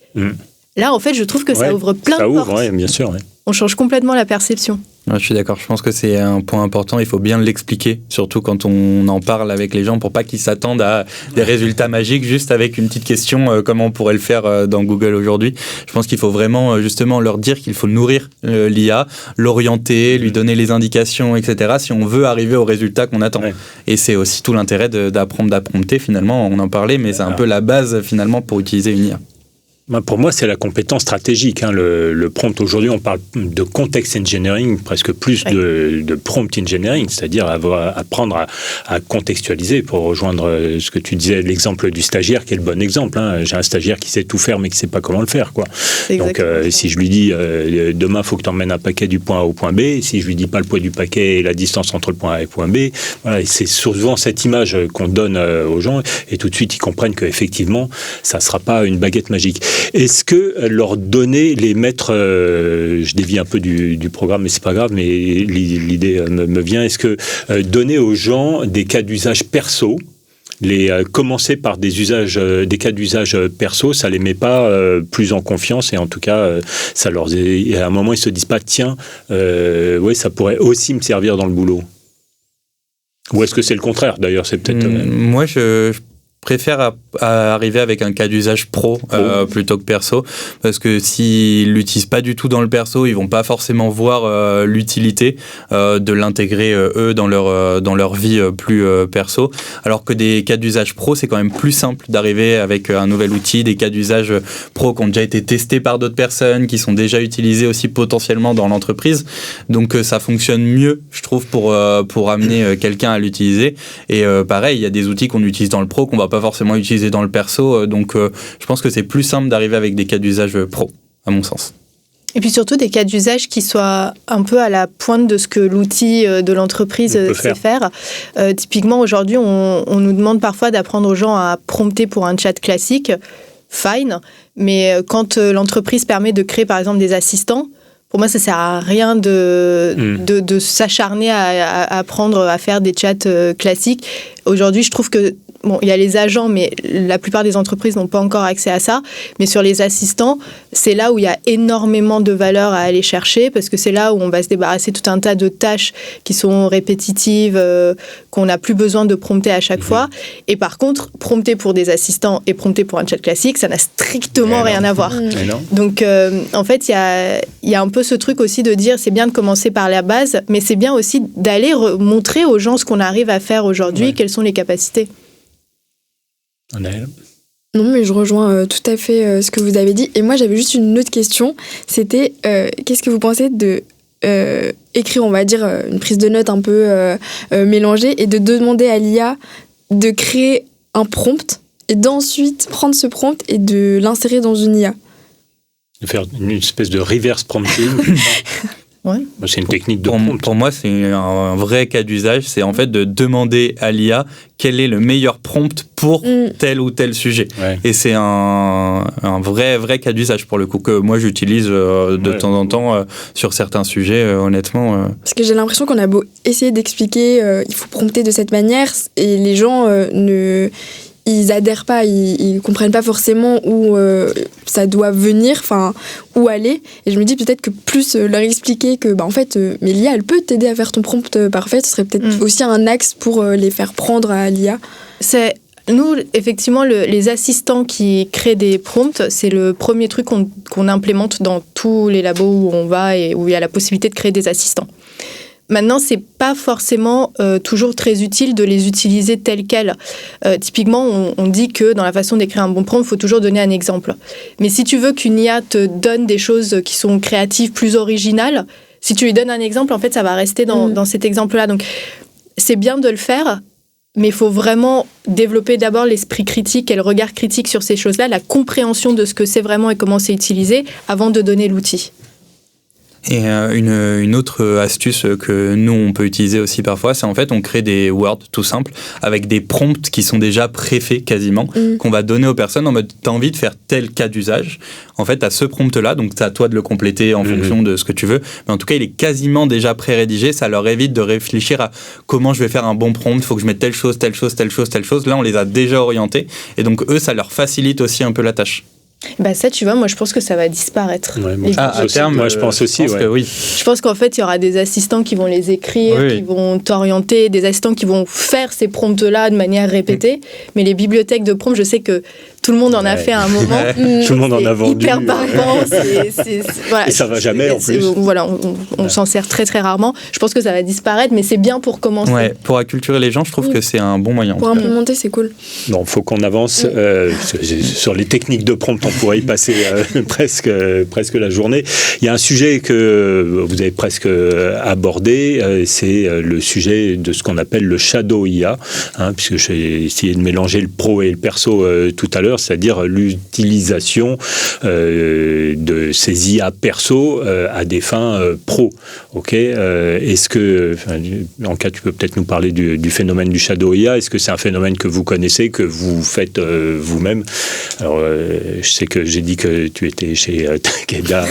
là en fait je trouve que ça ouvre plein de portes. Oui, bien sûr. On change complètement la perception. Ouais, je suis d'accord, je pense que c'est un point important, il faut bien l'expliquer, surtout quand on en parle avec les gens, pour pas qu'ils s'attendent à des résultats magiques juste avec une petite question comme on pourrait le faire dans Google aujourd'hui. Je pense qu'il faut vraiment justement leur dire qu'il faut nourrir l'IA, l'orienter, lui donner les indications, etc. si on veut arriver au résultat qu'on attend. Et c'est aussi tout l'intérêt d'apprendre à prompter finalement, on en parlait, mais c'est un peu la base finalement pour utiliser une IA. Pour moi, c'est la compétence stratégique. Le prompt, aujourd'hui, on parle de context engineering, presque plus de prompt engineering, c'est-à-dire apprendre à contextualiser pour rejoindre ce que tu disais, l'exemple du stagiaire, qui est le bon exemple. J'ai un stagiaire qui sait tout faire, mais qui ne sait pas comment le faire. Donc, si je lui dis demain, il faut que tu emmènes un paquet du point A au point B, si je lui dis pas le poids du paquet et la distance entre le point A et le point B, voilà, c'est souvent cette image qu'on donne aux gens, et tout de suite, ils comprennent qu'effectivement, ça ne sera pas une baguette magique. Est-ce que leur donner, les mettre, je dévie un peu du programme, mais c'est pas grave, mais l'idée me vient, est-ce que donner aux gens des cas d'usage perso, commencer par des cas d'usage perso, ça les met pas plus en confiance, et en tout cas, ça à un moment, ils se disent pas, tiens, ça pourrait aussi me servir dans le boulot. Ou est-ce que c'est le contraire, d'ailleurs, c'est peut-être... Moi, préfère à arriver avec un cas d'usage pro plutôt que perso, parce que s'ils l'utilisent pas du tout dans le perso, ils vont pas forcément voir l'utilité de l'intégrer eux dans leur vie plus perso, alors que des cas d'usage pro, c'est quand même plus simple d'arriver avec un nouvel outil, des cas d'usage pro qui ont déjà été testés par d'autres personnes, qui sont déjà utilisés aussi potentiellement dans l'entreprise, donc ça fonctionne mieux, je trouve, pour amener quelqu'un à l'utiliser. Et pareil, il y a des outils qu'on utilise dans le pro qu'on va pas forcément utiliser dans le perso, donc je pense que c'est plus simple d'arriver avec des cas d'usage pro, à mon sens. Et puis surtout des cas d'usage qui soient un peu à la pointe de ce que l'outil de l'entreprise sait faire. Typiquement, aujourd'hui, on nous demande parfois d'apprendre aux gens à prompter pour un chat classique, fine, mais quand l'entreprise permet de créer par exemple des assistants, pour moi, ça ne sert à rien de s'acharner à apprendre à faire des chats classiques. Aujourd'hui, je trouve que bon, il y a les agents, mais la plupart des entreprises n'ont pas encore accès à ça. Mais sur les assistants, c'est là où il y a énormément de valeur à aller chercher, parce que c'est là où on va se débarrasser tout un tas de tâches qui sont répétitives, qu'on n'a plus besoin de prompter à chaque fois. Et par contre, prompter pour des assistants et prompter pour un chat classique, ça n'a strictement rien à voir. Donc, en fait, il y a un peu ce truc aussi de dire, c'est bien de commencer par la base, mais c'est bien aussi d'aller montrer aux gens ce qu'on arrive à faire aujourd'hui, quelles sont les capacités. Non, mais je rejoins tout à fait ce que vous avez dit. Et moi, j'avais juste une autre question. C'était, qu'est-ce que vous pensez de écrire, on va dire, une prise de notes un peu mélangée et de demander à l'IA de créer un prompt et d'ensuite prendre ce prompt et de l'insérer dans une IA? De faire une espèce de reverse prompting. Ouais. C'est une technique de prompt. Pour moi, c'est un vrai cas d'usage. C'est en fait de demander à l'IA quel est le meilleur prompt pour tel ou tel sujet. Ouais. Et c'est un vrai cas d'usage pour le coup que moi j'utilise de temps en temps sur certains sujets, honnêtement. Parce que j'ai l'impression qu'on a beau essayer d'expliquer, il faut prompter de cette manière, et les gens ils adhèrent pas, ils comprennent pas forcément où ça doit venir, enfin où aller. Et je me dis peut-être que plus leur expliquer que en fait, mais l'IA elle peut t'aider à faire ton prompt parfait, ce serait peut-être aussi un axe pour les faire prendre à l'IA. C'est nous, effectivement, les assistants qui créent des prompts, c'est le premier truc qu'on implémente dans tous les labos où on va et où il y a la possibilité de créer des assistants. Maintenant, c'est pas forcément toujours très utile de les utiliser tels quels. Typiquement, on dit que dans la façon d'écrire un bon prompt, il faut toujours donner un exemple. Mais si tu veux qu'une IA te donne des choses qui sont créatives, plus originales, si tu lui donnes un exemple, en fait, ça va rester dans cet exemple-là. Donc, c'est bien de le faire, mais il faut vraiment développer d'abord l'esprit critique et le regard critique sur ces choses-là, la compréhension de ce que c'est vraiment et comment c'est utilisé, avant de donner l'outil. Et une autre astuce que nous on peut utiliser aussi parfois, c'est en fait on crée des Word tout simples avec des prompts qui sont déjà préfaits quasiment, qu'on va donner aux personnes en mode t'as envie de faire tel cas d'usage, en fait t'as ce prompt là, donc c'est à toi de le compléter en fonction de ce que tu veux, mais en tout cas il est quasiment déjà pré-rédigé, ça leur évite de réfléchir à comment je vais faire un bon prompt, il faut que je mette telle chose, là on les a déjà orientés, et donc eux ça leur facilite aussi un peu la tâche. Bah ça, tu vois, moi je pense que ça va disparaître. Ouais, à terme, moi je pense aussi. Que oui. Je pense qu'en fait, il y aura des assistants qui vont les écrire, qui vont t'orienter, des assistants qui vont faire ces prompts-là de manière répétée. Mais les bibliothèques de prompts, je sais que tout le monde en a fait à un moment. Tout le monde en a vendu. Hyper barbant. Voilà. Et ça va jamais en plus. Voilà, on s'en sert très très rarement. Je pense que ça va disparaître, mais c'est bien pour commencer. Ouais, pour acculturer les gens, je trouve que c'est un bon moyen. Pour implémenter, c'est cool. Non, il faut qu'on avance sur les techniques de prompt. On pourrait y passer presque la journée. Il y a un sujet que vous avez presque abordé, c'est le sujet de ce qu'on appelle le shadow IA, puisque j'ai essayé de mélanger le pro et le perso tout à l'heure, c'est-à-dire l'utilisation de ces IA perso à des fins pro. Ok, est-ce que, en cas, tu peux peut-être nous parler du phénomène du shadow IA. Est-ce que c'est un phénomène que vous connaissez, que vous faites vous-même? Alors, je sais que j'ai dit que tu étais chez Takeda,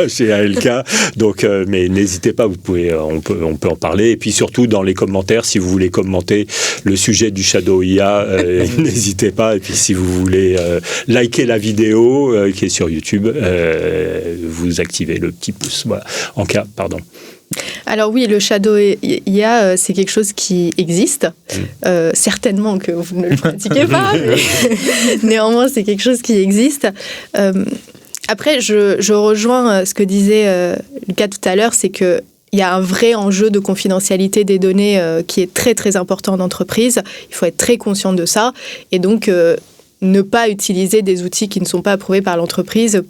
chez ALK, donc, mais n'hésitez pas, on peut en parler. Et puis surtout dans les commentaires, si vous voulez commenter le sujet du shadow IA, n'hésitez pas. Et puis si vous voulez liker la vidéo qui est sur YouTube, vous activez le petit pouce. Voilà. En cas, pardon. Alors oui, le Shadow IA, c'est quelque chose qui existe. Certainement que vous ne le pratiquez pas, mais néanmoins, c'est quelque chose qui existe. Après, je rejoins ce que disait Lucas tout à l'heure, c'est que il y a un vrai enjeu de confidentialité des données qui est très très important en entreprise. Il faut être très conscient de ça et donc ne pas utiliser des outils qui ne sont pas approuvés par l'entreprise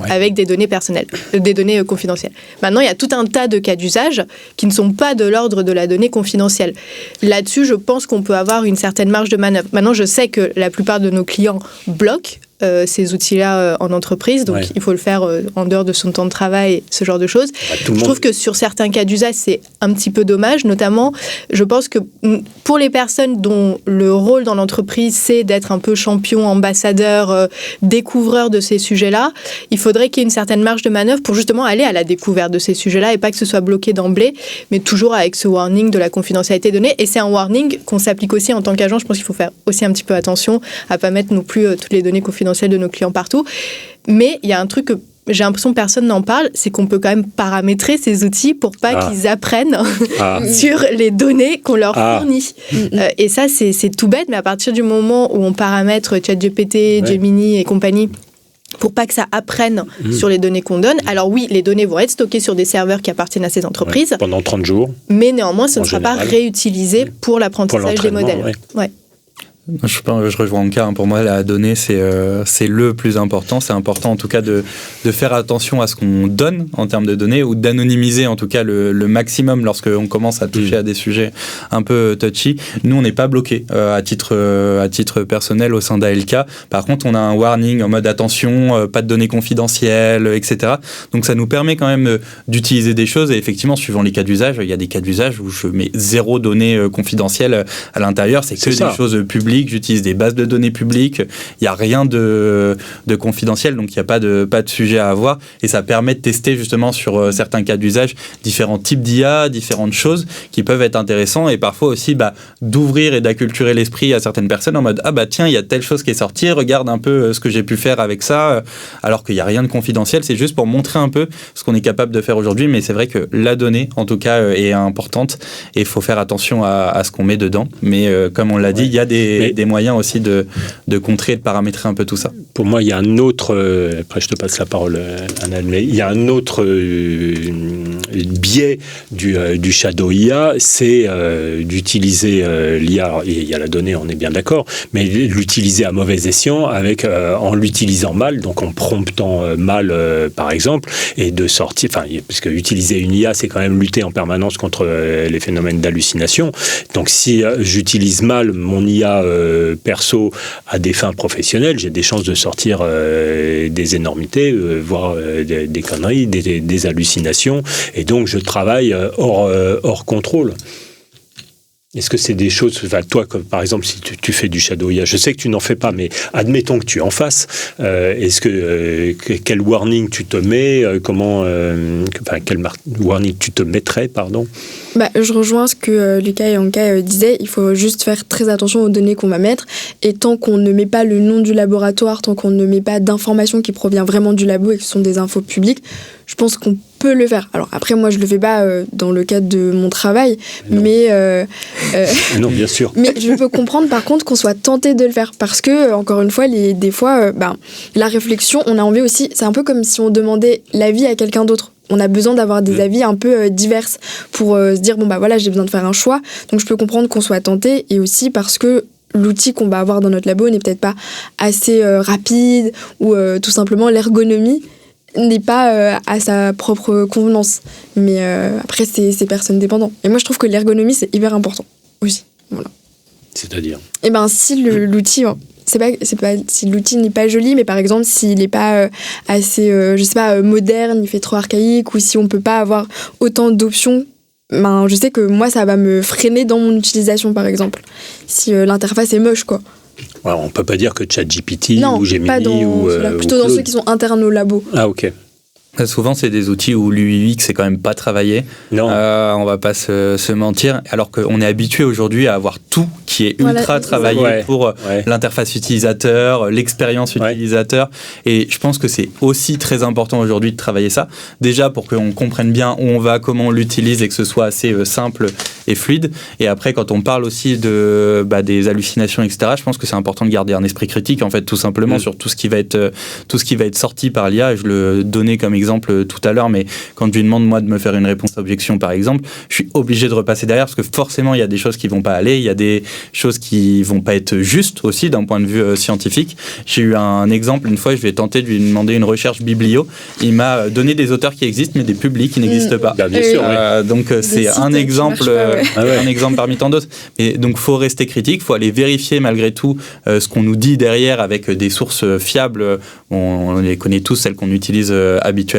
avec des données personnelles, des données confidentielles. Maintenant, il y a tout un tas de cas d'usage qui ne sont pas de l'ordre de la donnée confidentielle. Là-dessus, je pense qu'on peut avoir une certaine marge de manœuvre. Maintenant, je sais que la plupart de nos clients bloquent ces outils-là en entreprise, donc il faut le faire en dehors de son temps de travail, ce genre de choses. Je trouve que sur certains cas d'usage, c'est un petit peu dommage, notamment, je pense que pour les personnes dont le rôle dans l'entreprise, c'est d'être un peu champion, ambassadeur, découvreur de ces sujets-là, il faudrait qu'il y ait une certaine marge de manœuvre pour justement aller à la découverte de ces sujets-là et pas que ce soit bloqué d'emblée, mais toujours avec ce warning de la confidentialité des données. Et c'est un warning qu'on s'applique aussi en tant qu'agent. Je pense qu'il faut faire aussi un petit peu attention à pas mettre non plus toutes les données confidentielles de nos clients partout. Mais il y a un truc que j'ai l'impression que personne n'en parle, c'est qu'on peut quand même paramétrer ces outils pour pas qu'ils apprennent sur les données qu'on leur fournit. Et ça, c'est tout bête, mais à partir du moment où on paramètre ChatGPT, Gemini et compagnie, pour pas que ça apprenne sur les données qu'on donne. Alors oui, les données vont être stockées sur des serveurs qui appartiennent à ces entreprises. Pendant 30 jours. Mais néanmoins, ce ne sera pas réutilisé pour l'apprentissage des modèles. Je rejoins Anka, pour moi la donnée c'est le plus important, c'est important en tout cas de faire attention à ce qu'on donne en termes de données ou d'anonymiser en tout cas le maximum lorsqu'on commence à toucher à des sujets un peu touchy. Nous on n'est pas bloqué à titre personnel au sein d'ALK, par contre on a un warning en mode attention, pas de données confidentielles, etc. Donc ça nous permet quand même d'utiliser des choses et effectivement suivant les cas d'usage, il y a des cas d'usage où je mets 0 données confidentielles à l'intérieur, c'est que des choses publiques. J'utilise des bases de données publiques, il n'y a rien de confidentiel, donc il n'y a pas de sujet à avoir, et ça permet de tester justement sur certains cas d'usage différents types d'IA, différentes choses qui peuvent être intéressants, et parfois aussi d'ouvrir et d'acculturer l'esprit à certaines personnes en mode tiens, il y a telle chose qui est sortie, regarde un peu ce que j'ai pu faire avec ça, alors qu'il n'y a rien de confidentiel, c'est juste pour montrer un peu ce qu'on est capable de faire aujourd'hui, mais c'est vrai que la donnée en tout cas est importante et il faut faire attention à ce qu'on met dedans, mais comme on l'a dit, il y a des moyens aussi de contrer et de paramétrer un peu tout ça. Pour moi, il y a un autre, après je te passe la parole, Anna, mais il y a un autre biais du Shadow IA, c'est d'utiliser l'IA, et il y a la donnée, on est bien d'accord, mais l'utiliser à mauvais escient en l'utilisant mal, donc en promptant mal, par exemple, et de sortir, parce que utiliser une IA, c'est quand même lutter en permanence contre les phénomènes d'hallucination. Donc si j'utilise mal mon IA perso à des fins professionnelles, j'ai des chances de sortir des énormités, voire des conneries, des hallucinations, et donc je travaille hors contrôle. Est-ce que c'est des choses, toi, comme, par exemple, si tu fais du Shadow IA, je sais que tu n'en fais pas, mais admettons que tu en fasses, est-ce que quel warning tu te mets, quel warning tu te mettrais, pardon? Je rejoins ce que Lucas et Anka disaient, il faut juste faire très attention aux données qu'on va mettre, et tant qu'on ne met pas le nom du laboratoire, tant qu'on ne met pas d'informations qui proviennent vraiment du labo et qui sont des infos publiques, je pense qu'on peut le faire. Alors après, moi, je le fais pas dans le cadre de mon travail, mais non, bien sûr. Mais je peux comprendre, par contre, qu'on soit tenté de le faire, parce que encore une fois, des fois, la réflexion, on a envie aussi. C'est un peu comme si on demandait l'avis à quelqu'un d'autre. On a besoin d'avoir des avis un peu divers pour se dire j'ai besoin de faire un choix. Donc je peux comprendre qu'on soit tenté, et aussi parce que l'outil qu'on va avoir dans notre labo n'est peut-être pas assez rapide, ou tout simplement l'ergonomie n'est pas à sa propre convenance. Mais après, c'est personne dépendant. Et moi, je trouve que l'ergonomie, c'est hyper important aussi. Voilà. C'est-à-dire ? Si l'outil... si l'outil n'est pas joli, mais par exemple, s'il n'est pas assez, moderne, il fait trop archaïque, ou si on ne peut pas avoir autant d'options, je sais que moi, ça va me freiner dans mon utilisation, par exemple. Si l'interface est moche, quoi. Alors, on ne peut pas dire que ChatGPT ou Gemini plutôt dans ceux qui sont internes au labo. Ah, ok. Souvent, c'est des outils où l'UX c'est quand même pas travaillé. Non. On va pas se mentir. Alors qu'on est habitué aujourd'hui à avoir tout qui est ultra travaillé pour l'interface utilisateur, l'expérience utilisateur. Et je pense que c'est aussi très important aujourd'hui de travailler ça. Déjà pour qu'on comprenne bien où on va, comment on l'utilise et que ce soit assez simple et fluide. Et après, quand on parle aussi des hallucinations, etc., je pense que c'est important de garder un esprit critique, en fait, tout simplement sur tout ce qui va être sorti par l'IA. Et je le donnais comme exemple tout à l'heure, mais quand je lui demande moi de me faire une réponse à objection par exemple, je suis obligé de repasser derrière parce que forcément il y a des choses qui vont pas aller, il y a des choses qui vont pas être justes aussi d'un point de vue scientifique. J'ai eu un exemple une fois, je vais tenter de lui demander une recherche biblio, il m'a donné des auteurs qui existent mais des publics qui n'existent pas. Bien sûr, donc c'est un exemple, un exemple parmi tant d'autres. Et donc faut rester critique, faut aller vérifier malgré tout ce qu'on nous dit derrière avec des sources fiables. On les connaît tous, celles qu'on utilise habituellement.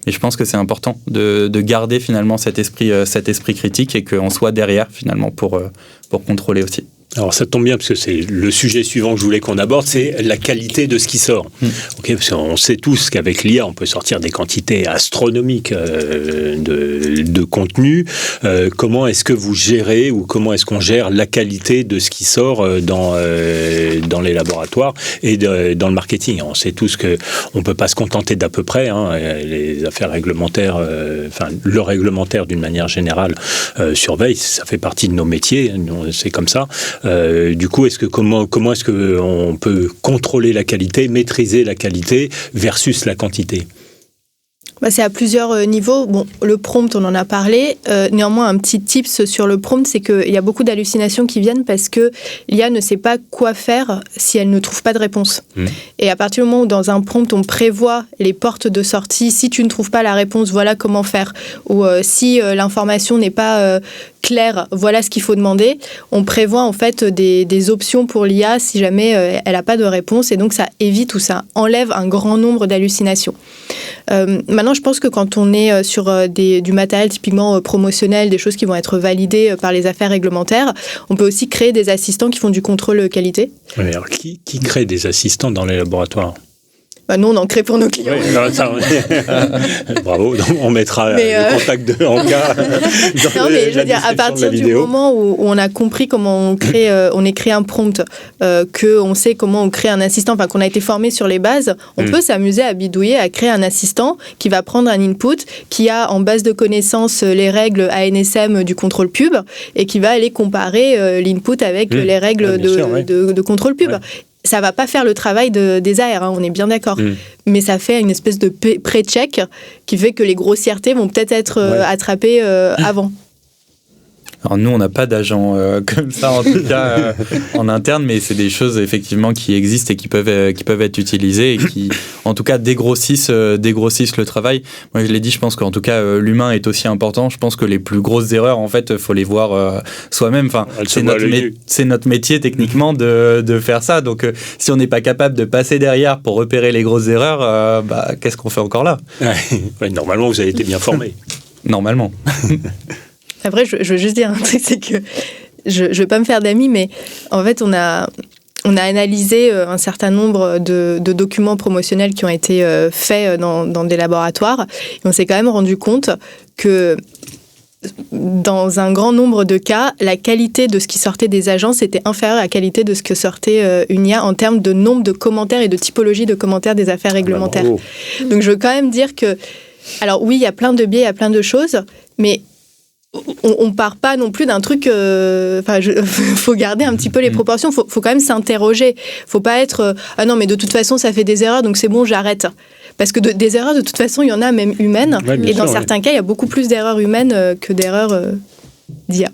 Mais je pense que c'est important de garder finalement cet esprit critique et qu'on soit derrière finalement pour contrôler aussi. Alors ça tombe bien parce que c'est le sujet suivant que je voulais qu'on aborde, c'est la qualité de ce qui sort. Parce qu'on sait tous qu'avec l'IA, on peut sortir des quantités astronomiques de contenu. Comment est-ce que vous gérez ou comment est-ce qu'on gère la qualité de ce qui sort dans les laboratoires et dans le marketing? On sait tous qu'on ne peut pas se contenter d'à peu près. Les affaires réglementaires, le réglementaire d'une manière générale surveille, ça fait partie de nos métiers, c'est comme ça. Du coup, comment est-ce qu'on peut contrôler la qualité, maîtriser la qualité versus la quantité? C'est à plusieurs niveaux. Bon, le prompt, on en a parlé. Néanmoins, un petit tips sur le prompt, c'est qu'il y a beaucoup d'hallucinations qui viennent parce que l'IA ne sait pas quoi faire si elle ne trouve pas de réponse. Et à partir du moment où dans un prompt, on prévoit les portes de sortie, si tu ne trouves pas la réponse, voilà comment faire. Ou si l'information n'est pas claire, voilà ce qu'il faut demander. On prévoit en fait des options pour l'IA si jamais elle n'a pas de réponse. Et donc, ça évite ou ça enlève un grand nombre d'hallucinations. Maintenant, je pense que quand on est sur du matériel typiquement promotionnel, des choses qui vont être validées par les affaires réglementaires, on peut aussi créer des assistants qui font du contrôle qualité. Oui, alors qui crée des assistants dans les laboratoires ? Nous, on en crée pour nos clients. Oui, bravo, donc on mettra le contact de Anka dans mais je veux dire, à partir du moment où on a compris comment on écrit un prompt, qu'on sait comment on crée un assistant, enfin qu'on a été formé sur les bases, on peut s'amuser à bidouiller, à créer un assistant qui va prendre un input, qui a en base de connaissances les règles ANSM du contrôle pub et qui va aller comparer l'input avec les règles de contrôle pub. Ouais. Ça va pas faire le travail des AR, on est bien d'accord. Mais ça fait une espèce de pré-check qui fait que les grossièretés vont peut-être être attrapées avant. Alors nous, on n'a pas d'agents comme ça, en tout cas, en interne, mais c'est des choses, effectivement, qui existent et qui peuvent être utilisées et qui, en tout cas, dégrossissent le travail. Moi, je l'ai dit, je pense qu'en tout cas, l'humain est aussi important. Je pense que les plus grosses erreurs, en fait, il faut les voir soi-même. Enfin, c'est notre métier, techniquement, de faire ça. Donc, si on n'est pas capable de passer derrière pour repérer les grosses erreurs, qu'est-ce qu'on fait encore là ? Normalement, vous avez été bien formé. Normalement. Après, je veux juste dire un truc, c'est que je ne veux pas me faire d'amis, mais en fait, on a analysé un certain nombre de documents promotionnels qui ont été faits dans des laboratoires. Et on s'est quand même rendu compte que dans un grand nombre de cas, la qualité de ce qui sortait des agences était inférieure à la qualité de ce que sortait une IA en termes de nombre de commentaires et de typologie de commentaires des affaires réglementaires. Donc, je veux quand même dire que... Alors oui, il y a plein de biais, il y a plein de choses, mais... on part pas non plus d'un truc. Faut garder un petit peu les proportions. Faut quand même s'interroger. Faut pas être ah non mais de toute façon ça fait des erreurs donc c'est bon j'arrête. Parce que des erreurs de toute façon il y en a même humaines et dans certains cas il y a beaucoup plus d'erreurs humaines que d'erreurs d'IA.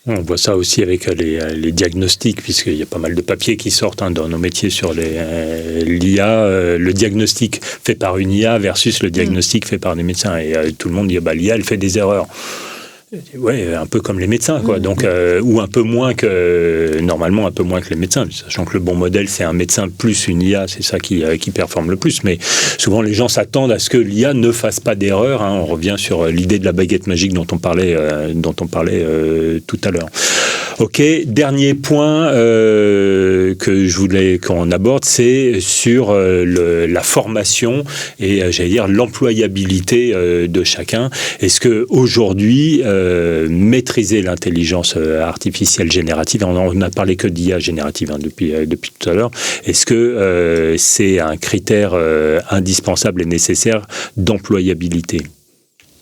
On voit ça aussi avec les diagnostics, puisqu'il y a pas mal de papiers qui sortent dans nos métiers sur l'IA, le diagnostic fait par une IA versus le diagnostic fait par des médecins. Et tout le monde dit l'IA elle fait des erreurs. Oui, un peu comme les médecins, quoi. Donc, ou un peu moins que les médecins, sachant que le bon modèle, c'est un médecin plus une IA, c'est ça qui performe le plus. Mais souvent, les gens s'attendent à ce que l'IA ne fasse pas d'erreur. On revient sur l'idée de la baguette magique dont on parlait tout à l'heure. Ok, dernier point que je voulais qu'on aborde, c'est sur la formation et j'allais dire l'employabilité de chacun. Est-ce que aujourd'hui maîtriser l'intelligence artificielle générative, on n'a parlé que d'IA générative depuis tout à l'heure, est-ce que c'est un critère indispensable et nécessaire d'employabilité?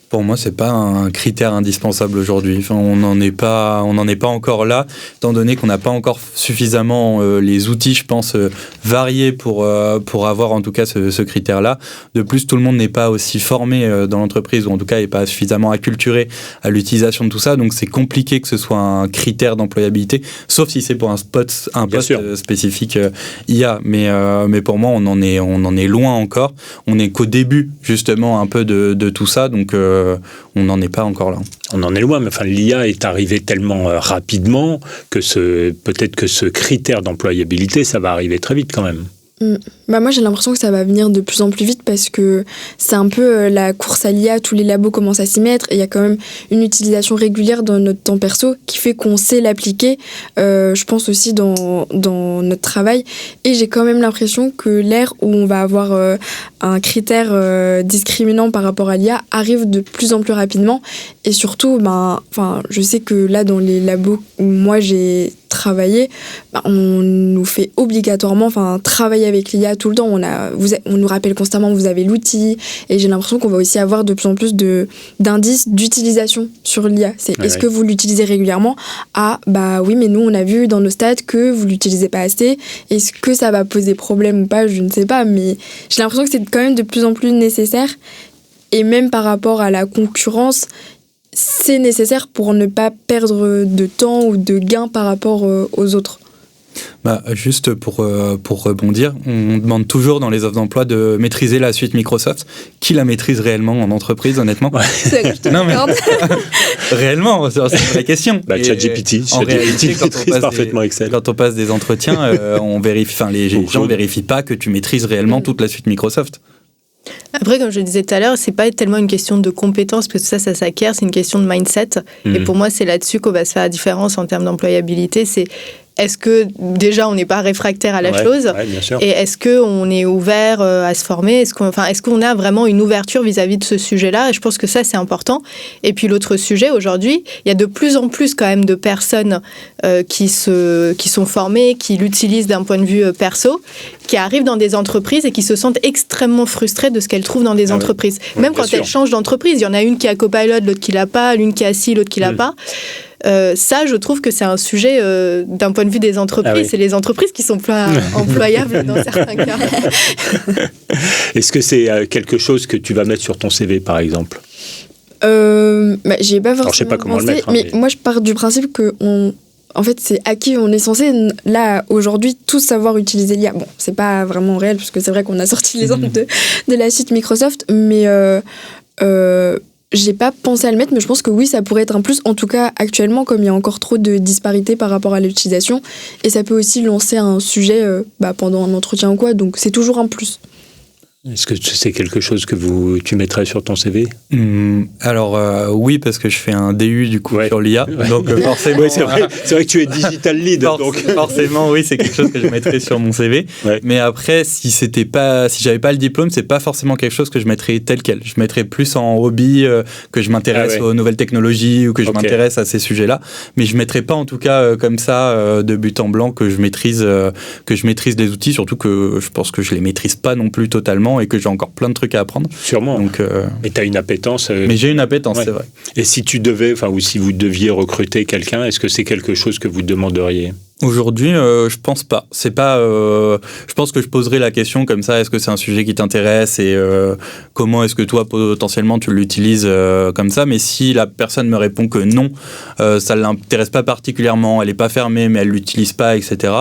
Pour moi, c'est pas un critère indispensable aujourd'hui. Enfin, on n'en est pas encore là, étant donné qu'on n'a pas encore suffisamment les outils, je pense, variés pour avoir en tout cas ce critère-là. De plus, tout le monde n'est pas aussi formé dans l'entreprise, ou en tout cas n'est pas suffisamment acculturé à l'utilisation de tout ça. Donc, c'est compliqué que ce soit un critère d'employabilité, sauf si c'est pour un poste spécifique IA. Mais pour moi, on en est loin encore. On n'est qu'au début, justement, un peu de tout ça. Donc, on n'en est pas encore là. On en est loin, mais enfin, l'IA est arrivée tellement rapidement que peut-être que ce critère d'employabilité, ça va arriver très vite quand même. Moi j'ai l'impression que ça va venir de plus en plus vite parce que c'est un peu la course à l'IA, tous les labos commencent à s'y mettre et il y a quand même une utilisation régulière dans notre temps perso qui fait qu'on sait l'appliquer, je pense aussi dans notre travail, et j'ai quand même l'impression que l'ère où on va avoir un critère discriminant par rapport à l'IA arrive de plus en plus rapidement, et surtout je sais que là dans les labos où moi j'ai travaillé, on nous fait obligatoirement travailler avec l'IA tout le temps. On nous rappelle constamment que vous avez l'outil, et j'ai l'impression qu'on va aussi avoir de plus en plus d'indices d'utilisation sur l'IA. Est-ce que vous l'utilisez régulièrement? Oui, mais nous on a vu dans nos stats que vous l'utilisez pas assez. Est-ce que ça va poser problème ou pas? Je ne sais pas, mais j'ai l'impression que c'est quand même de plus en plus nécessaire, et même par rapport à la concurrence, c'est nécessaire pour ne pas perdre de temps ou de gains par rapport aux autres. Juste pour rebondir, on demande toujours dans les offres d'emploi de maîtriser la suite Microsoft. Qui la maîtrise réellement en entreprise, honnêtement? Non, mais réellement, c'est une vraie question. ChatGPT maîtrise parfaitement Excel. Quand on passe des entretiens, on vérifie, les gens ne vérifient pas que tu maîtrises réellement toute la suite Microsoft. Après, comme je le disais tout à l'heure, c'est pas tellement une question de compétences, parce que ça s'acquiert, c'est une question de mindset. Et pour moi, c'est là-dessus qu'on va se faire la différence en termes d'employabilité. C'est est-ce que déjà on n'est pas réfractaire à la chose, et est-ce qu'on est ouvert à se former, est-ce qu'on a vraiment une ouverture vis-à-vis de ce sujet-là? Et je pense que ça c'est important. Et puis l'autre sujet aujourd'hui, il y a de plus en plus quand même de personnes qui sont formées, qui l'utilisent d'un point de vue perso, qui arrivent dans des entreprises et qui se sentent extrêmement frustrées de ce qu'elles trouvent dans des entreprises. Même quand elles changent d'entreprise, il y en a une qui a Copilot, l'autre qui l'a pas, l'une qui a ci, l'autre qui l'a pas. Ça, je trouve que c'est un sujet d'un point de vue des entreprises. C'est les entreprises qui sont pas employables dans certains cas. Est-ce que c'est quelque chose que tu vas mettre sur ton CV, par exemple? J'ai pas forcément. Alors, je sais pas comment le mettre. Mais moi, je pars du principe que en fait, c'est acquis. On est censé, là, aujourd'hui, tous savoir utiliser l'IA. Bon, c'est pas vraiment réel, parce que c'est vrai qu'on a sorti l'exemple de la suite Microsoft, mais j'ai pas pensé à le mettre, mais je pense que oui, ça pourrait être un plus. En tout cas, actuellement, comme il y a encore trop de disparités par rapport à l'utilisation, et ça peut aussi lancer un sujet pendant un entretien ou quoi, donc c'est toujours un plus. Est-ce que c'est quelque chose que tu mettrais sur ton CV? Alors oui, parce que je fais un DU du coup sur l'IA, donc forcément. C'est vrai que tu es digital lead, donc forcément oui, c'est quelque chose que je mettrais sur mon CV. Mais après, si j'avais pas le diplôme, c'est pas forcément quelque chose que je mettrais tel quel. Je mettrais plus en hobby, que je m'intéresse aux nouvelles technologies ou que je m'intéresse à ces sujets-là. Mais je mettrais pas en tout cas comme ça de but en blanc que je maîtrise les outils, surtout que je pense que je les maîtrise pas non plus totalement, et que j'ai encore plein de trucs à apprendre. Sûrement. Donc, mais tu as une appétence. Mais j'ai une appétence, c'est vrai. Et si tu devais, ou si vous deviez recruter quelqu'un, est-ce que c'est quelque chose que vous demanderiez? Aujourd'hui, je pense pas. C'est pas. Je pense que je poserai la question comme ça. Est-ce que c'est un sujet qui t'intéresse, et comment est-ce que toi potentiellement tu l'utilises comme ça? Mais si la personne me répond que non, ça l'intéresse pas particulièrement, elle est pas fermée, mais elle l'utilise pas, etc.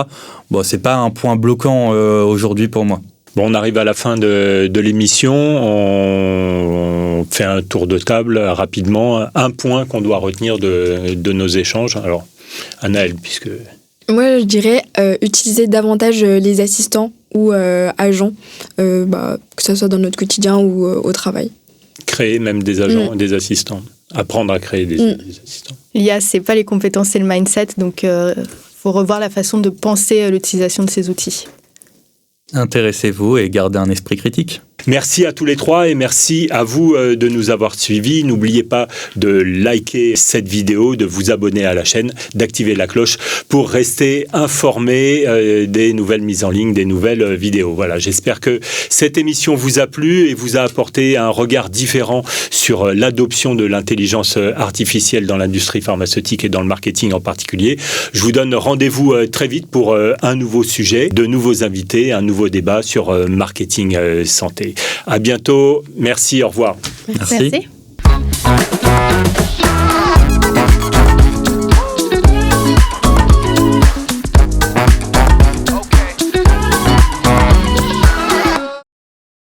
Bon, c'est pas un point bloquant aujourd'hui pour moi. Bon, on arrive à la fin de l'émission. On fait un tour de table rapidement. Un point qu'on doit retenir de nos échanges. Alors, Anaëlle, puisque... Moi, je dirais utiliser davantage les assistants ou agents, que ce soit dans notre quotidien ou au travail. Créer même des agents et des assistants. Apprendre à créer des assistants. L'IA, c'est pas les compétences, c'est le mindset. Donc, faut revoir la façon de penser l'utilisation de ces outils. Intéressez-vous et gardez un esprit critique. Merci à tous les trois et merci à vous de nous avoir suivis. N'oubliez pas de liker cette vidéo, de vous abonner à la chaîne, d'activer la cloche pour rester informé des nouvelles mises en ligne, des nouvelles vidéos. Voilà, j'espère que cette émission vous a plu et vous a apporté un regard différent sur l'adoption de l'intelligence artificielle dans l'industrie pharmaceutique et dans le marketing en particulier. Je vous donne rendez-vous très vite pour un nouveau sujet, de nouveaux invités, un nouveau débat sur marketing santé. À bientôt. Merci. Au revoir. Merci. Merci.